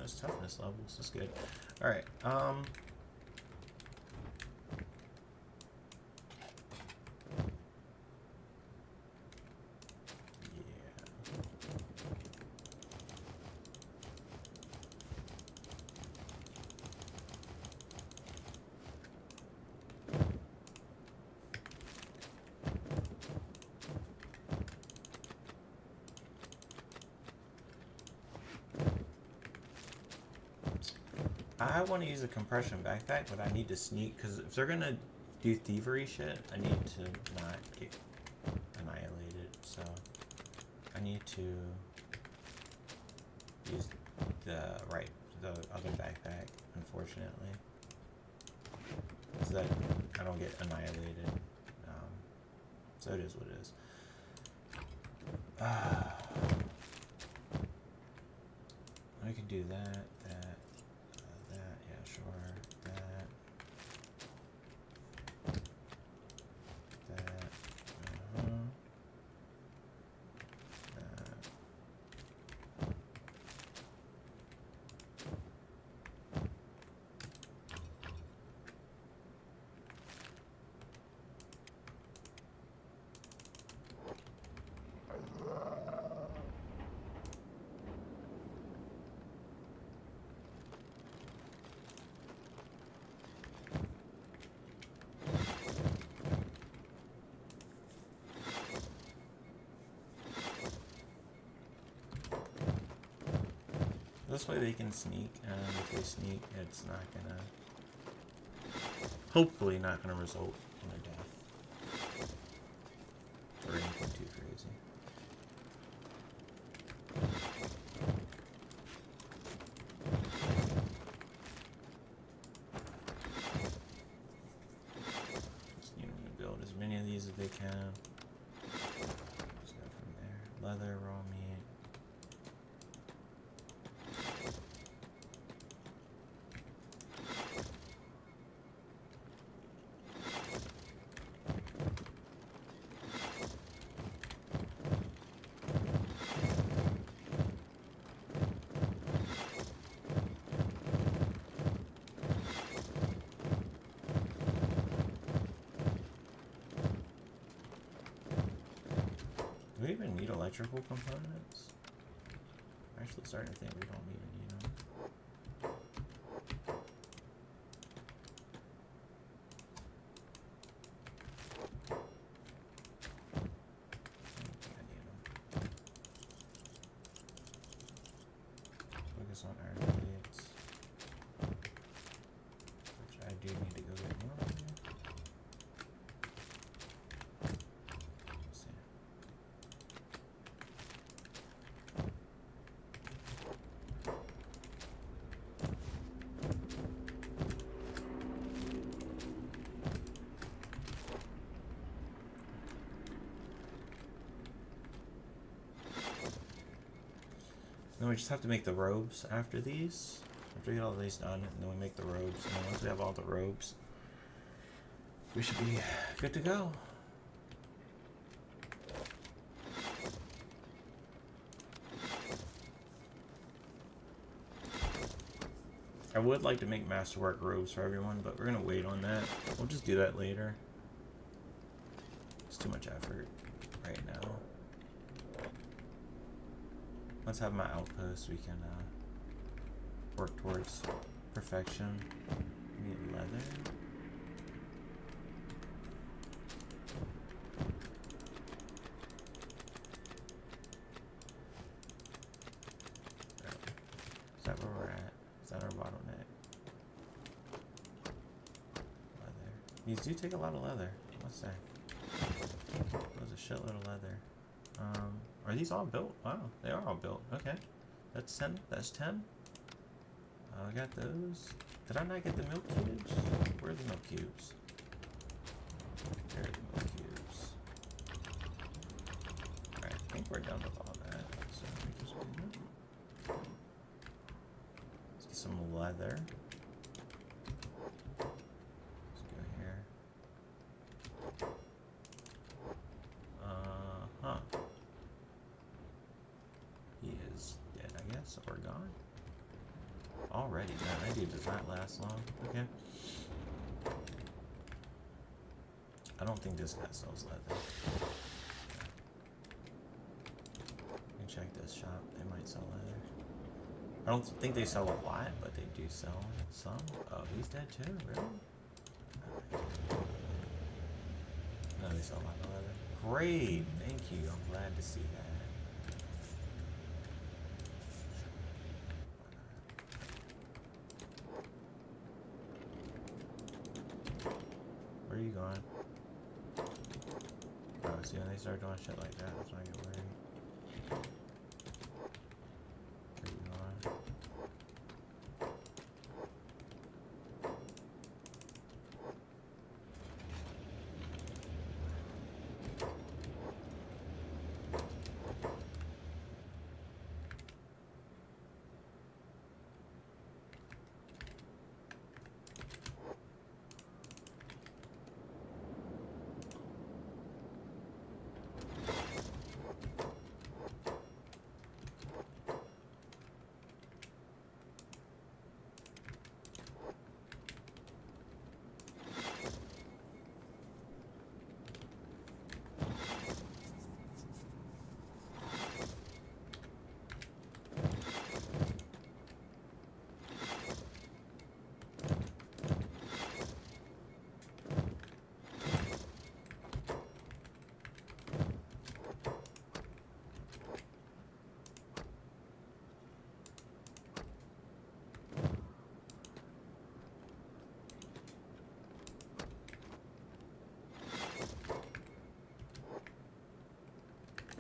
Speaker 1: those toughness levels. That's good. All right. I want to use a compression backpack, but I need to sneak, because if they're gonna do thievery shit, I need to not get annihilated. So I need to use the other backpack, unfortunately, so that I don't get annihilated. So it is what it is. I can do that. Yeah, sure. That. That. This way they can sneak, and if they sneak, it's not gonna, hopefully not gonna result in a death. Or anything too crazy. Just need them to build as many of these as they can. Just go from there. Leather, raw meat. Do we even need electrical components? I'm actually starting to think we don't even need them. I don't think I need them. Focus on iron plates, which I do need to go get more of. Let's see. Then we just have to make the robes after these. After we get all these done, and then we make the robes. And then once we have all the robes, we should be good to go. I would like to make masterwork robes for everyone, but we're gonna wait on that. We'll just do that later. It's too much effort right now. Let's have my outpost. We can work towards perfection. We need leather. Is that where we're at? Is that our bottleneck? Leather. These do take a lot of leather. Let's say. There's a shitload of leather. Are these all built? Wow, they are all built. Okay. That's 10. That's 10. I got those. Did I not get the milk cubes? Where are the milk cubes? There are the milk cubes. Alright, I think we're done with all that. So we just do that. Let's get some leather. Let's go here. Huh. He is dead, I guess, or gone. already. Man, that dude does not last long. Okay. I don't think this guy sells leather. You can check this shop. They might sell leather. I don't think they sell a lot, but they do sell some. Oh, he's dead too? Really? No, they sell a lot of leather. Great! Thank you. I'm glad to see that. Where are you going? Oh, see, when they start doing shit like that, that's when I get worried. Where are you going?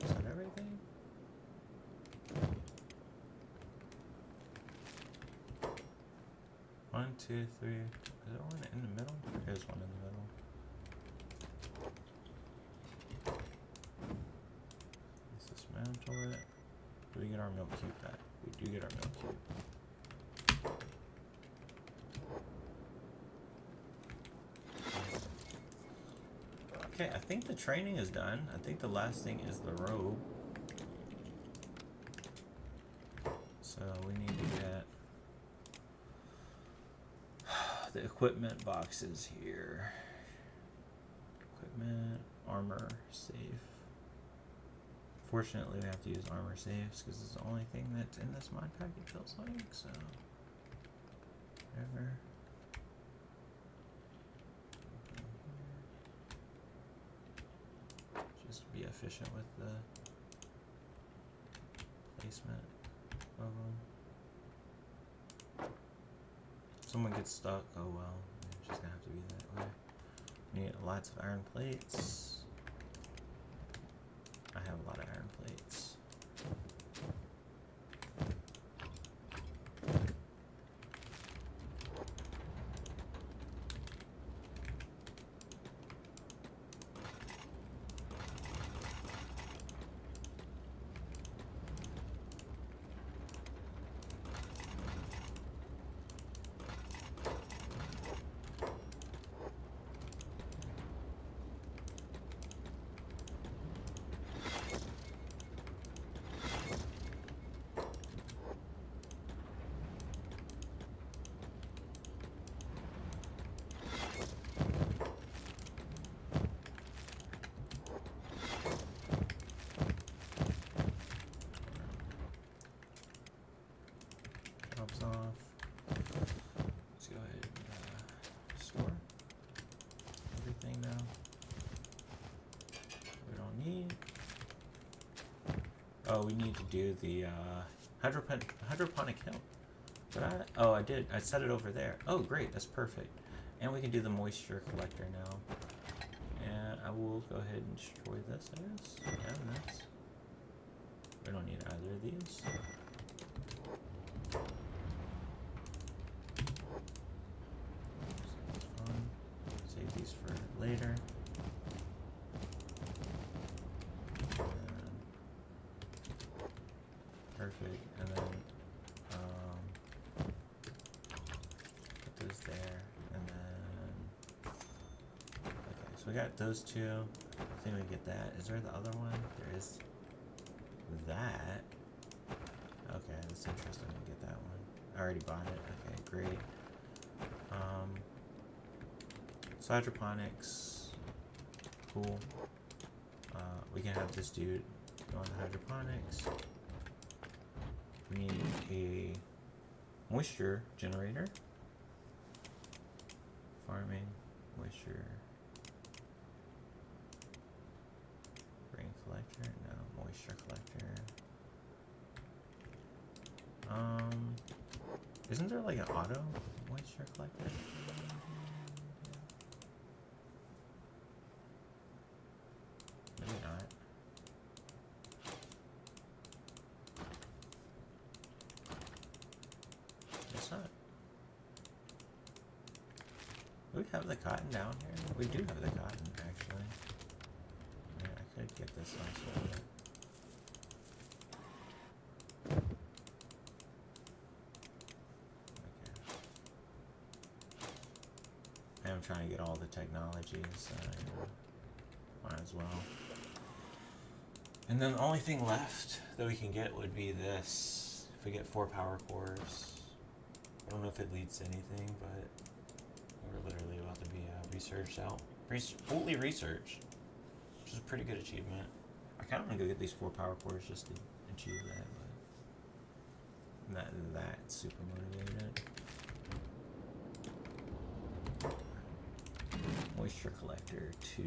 Speaker 1: Is that everything? One, two, three. Is there one in the middle? There's one in the middle. Let's dismantle it. Do we get our milk cube back? We do get our milk cube. Okay, I think the training is done. I think the last thing is the robe. So we need to get the equipment boxes here. Equipment, armor, safe. Fortunately, we have to use armor safes because it's the only thing that's in this mod pack, it feels like. So, whatever. Just be efficient with the placement of them. If someone gets stuck, oh well, it's just gonna have to be that way. Need lots of iron plates. I have a lot of iron plates. Off. Let's go ahead and store everything now. We don't need. Oh, we need to do the hydroponic hill. But I did. I set it over there. Oh, great. That's perfect. And we can do the moisture collector now. And I will go ahead and destroy this, I guess. And this. We don't need either of these. Save these for later. Perfect. And then put those there. And then okay, so we got those two. I think we get that. Is there the other one? There is that. Okay, that's interesting. We get that one. I already bought it. Okay, great. So hydroponics, cool. We can have this dude go on the hydroponics. We need a moisture generator. Farming, moisture. Rain collector, no, moisture collector. Isn't there like an auto moisture collector? Maybe not. It's not. Do we have the cotton down here? We do have the cotton, actually. Yeah, I could get this also. I'm trying to get all the technologies, might as well. And then the only thing left that we can get would be this. If we get 4 power cores. I don't know if it leads to anything, but we're literally about to be researched out. Fully researched, which is a pretty good achievement. I kind of want to go get these 4 power cores just to achieve that, but that's super motivated. Moisture collector 2.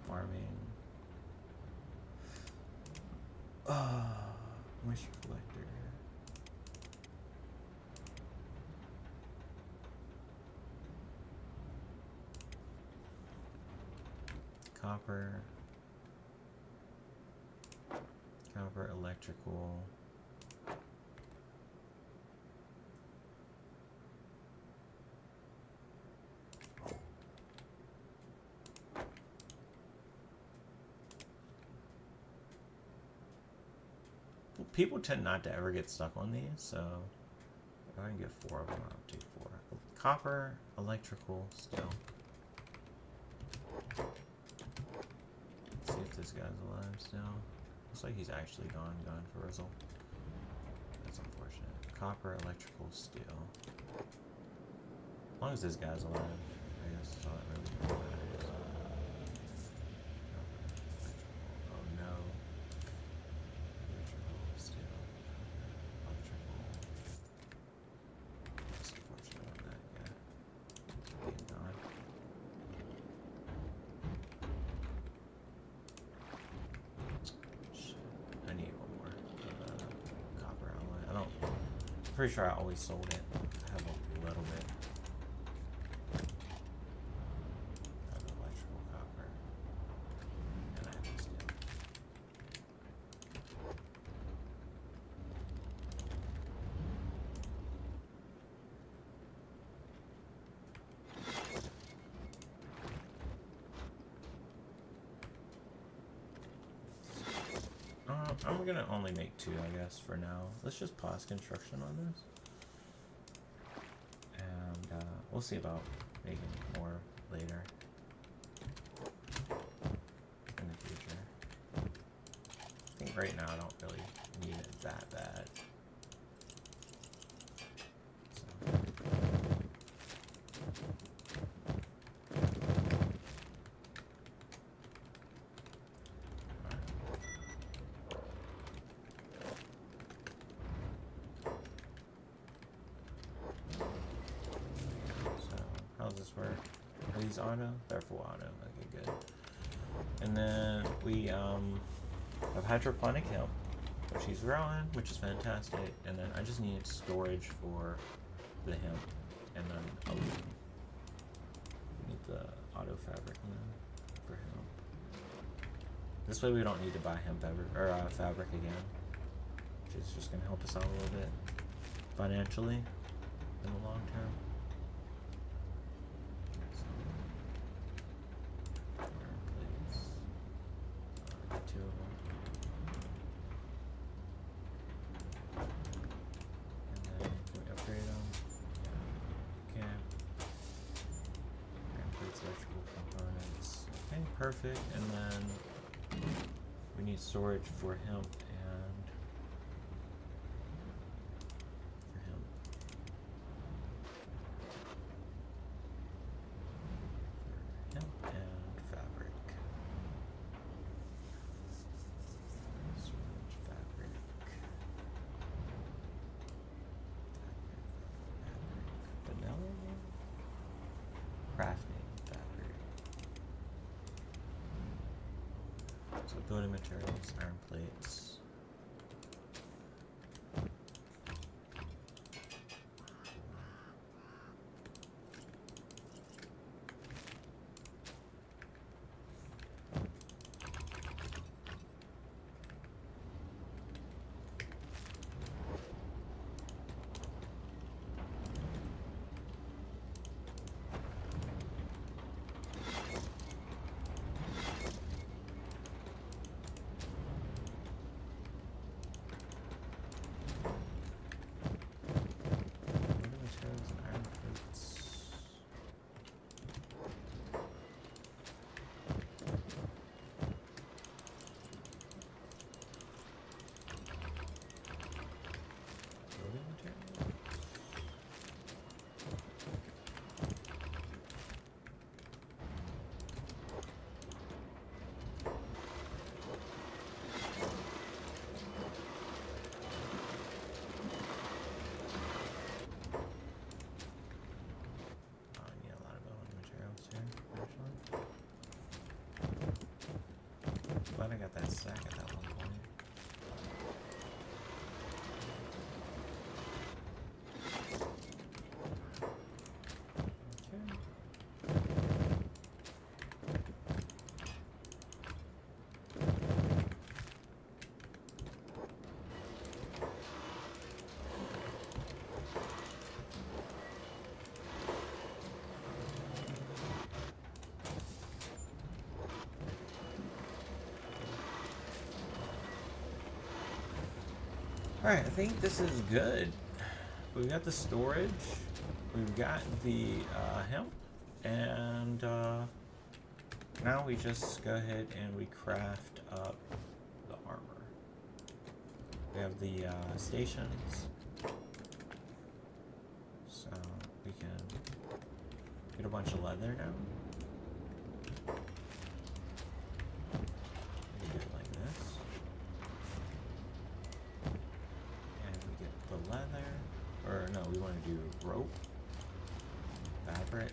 Speaker 1: Farming. Moisture collector. Copper. Copper electrical. People tend not to ever get stuck on these, so if I can get 4 of them, I'll do 4. Copper, electrical, still. Let's see if this guy's alive still. Looks like he's actually gone for Rizzle. That's unfortunate. Copper, electrical, steel. As long as this guy's alive, I guess that's all that really matters. Oh no. Electrical, steel, electrical. That's unfortunate on that guy. Being gone. Shit. I need one more copper alloy. I'm pretty sure I always sold it. I have a little bit. I have electrical copper. And I have steel. I'm gonna only make 2, I guess, for now. Let's just pause construction on this. And we'll see about making more later. In the future. I think right now I don't really need it that bad. Are these auto? They're full auto. Okay, good. And then we have hydroponic hemp, which he's growing, which is fantastic. And then I just need storage for the hemp, and then we need the auto fabric for hemp. This way we don't need to buy hemp ever or fabric again, which is just gonna help us out a little bit financially in the long term. Perfect, and then we need storage for hemp and So building materials, iron plates. Glad I got that sack at that one point. Okay. Alright, I think this is good. We've got the storage, we've got the hemp, and now we just go ahead and we craft up the armor. We have the stations, so we can get a bunch of leather now. We do it like this. Leather, or no, we want to do rope, fabric,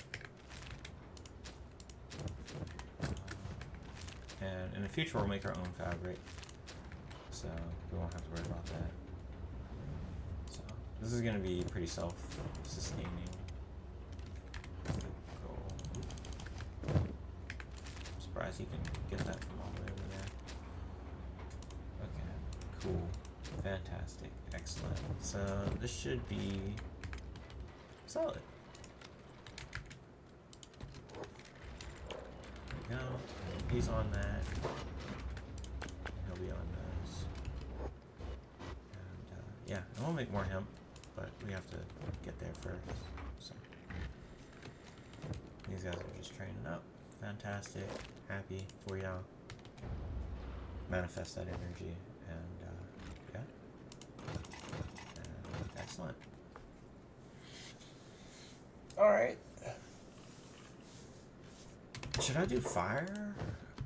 Speaker 1: and in the future we'll make our own fabric, so we won't have to worry about that. So this is going to be pretty self-sustaining. Cool. I'm surprised you can get that from all the way over there. Okay, cool. Fantastic. Excellent. So this should be solid. There we go. And he's on that. And he'll be on those. And yeah, and we'll make more hemp, but we have to get there first. So these guys are just training up. Fantastic. Happy for y'all. Manifest that energy and yeah. Excellent. Alright. Should I do fire?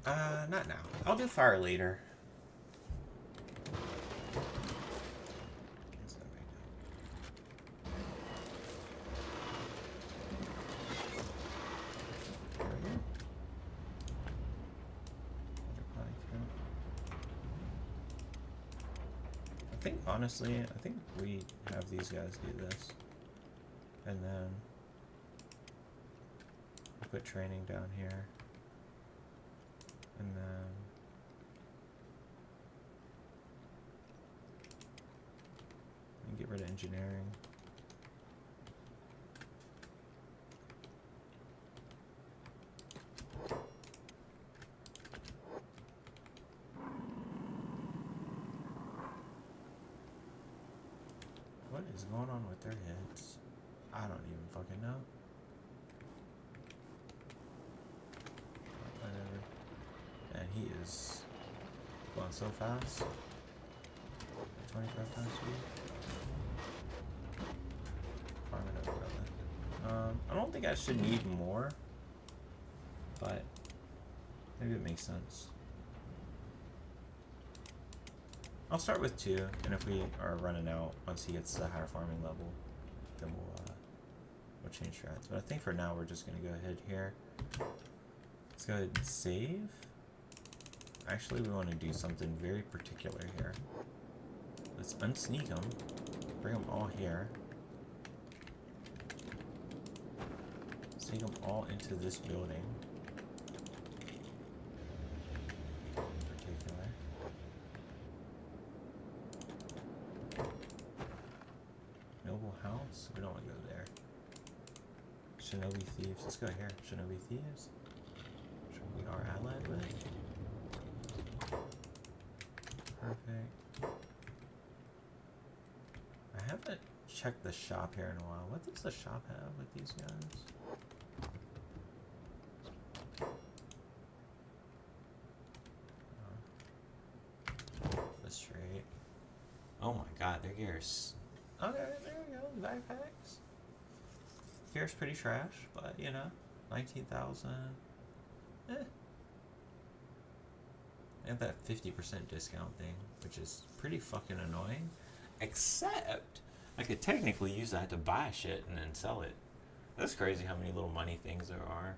Speaker 1: Not now. I'll do fire later. Honestly, I think we have these guys do this, and then we put training down here, and then we get rid of engineering. What is going on with their heads? I don't even fucking know. Whatever. And he is going so fast. 25 times speed. Farm it up, brother. I don't think I should need more, but maybe it makes sense. I'll start with 2, and if we are running out once he gets to the higher farming level, then we'll change strats. But I think for now we're just gonna go ahead here. Let's go ahead and save. Actually, we want to do something very particular here. Let's unsneak them. Bring them all here. Sneak them all into this building. In particular. Noble House? We don't want to go there. Shinobi Thieves. Let's go here. Shinobi Thieves. Which we are allied with. Perfect. I haven't checked the shop here in a while. What does the shop have with these guys? That's straight. Oh my god, their gear's... Okay, there we go. Backpacks. Gear's pretty trash, but you know, 19,000. Eh. They have that 50% discount thing, which is pretty fucking annoying. Except, I could technically use that to buy shit and then sell it. That's crazy how many little money things there are.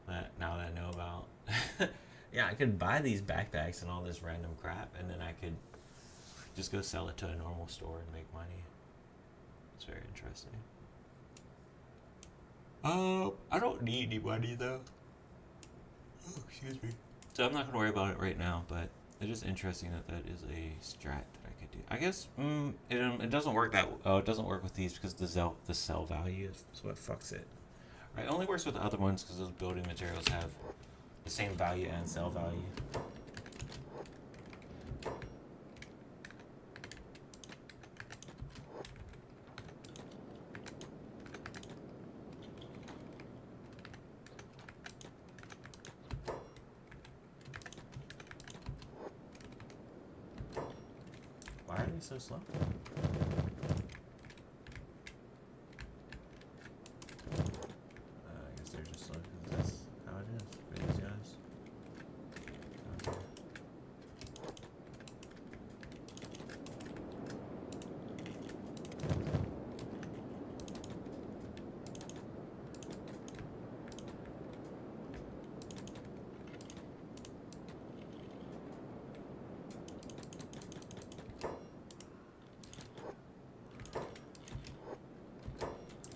Speaker 1: That now that I know about. Yeah, I could buy these backpacks and all this random crap, and then I could just go sell it to a normal store and make money. It's very interesting. I don't need any money though. Oh, excuse me. So I'm not gonna worry about it right now, but it's just interesting that that is a strat that I could do. I guess it doesn't work that. Oh, it doesn't work with these because the sell value is what fucks it. Right, it only works with the other ones because those building materials have the same value and sell value. Why are they so slow? I guess they're just slow because that's how it is for these guys. Okay.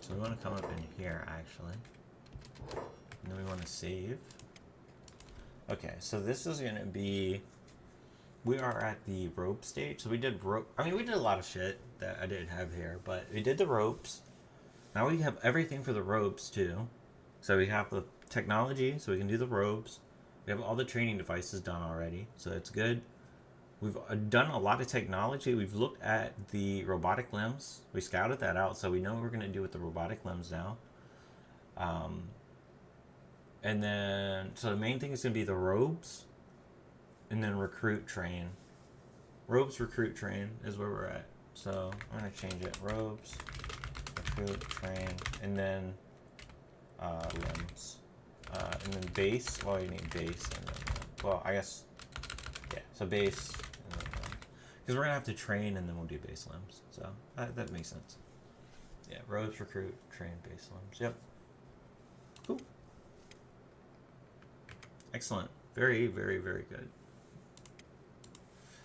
Speaker 1: So we want to come up in here actually, and then we want to save. Okay, so this is gonna be, we are at the rope stage. So we did rope, I mean we did a lot of shit that I didn't have here, but we did the ropes. Now we have everything for the ropes too. So we have the technology, so we can do the ropes. We have all the training devices done already, so it's good. We've done a lot of technology. We've looked at the robotic limbs. We scouted that out, so we know what we're going to do with the robotic limbs now. And then, so the main thing is going to be the robes, and then recruit train. Robes, recruit, train is where we're at. So I'm going to change it. Robes, recruit, train, and then limbs. And then base. Well, you need base. And then, well, I guess, yeah. So base. Because we're going to have to train and then we'll do base limbs. So that makes sense. Yeah, robes, recruit, train, base limbs. Yep. Cool. Excellent. Very, very, very good.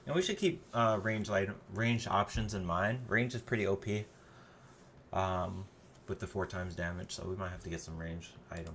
Speaker 1: And we should keep range options in mind. Range is pretty OP with the 4 times damage, so we might have to get some range items.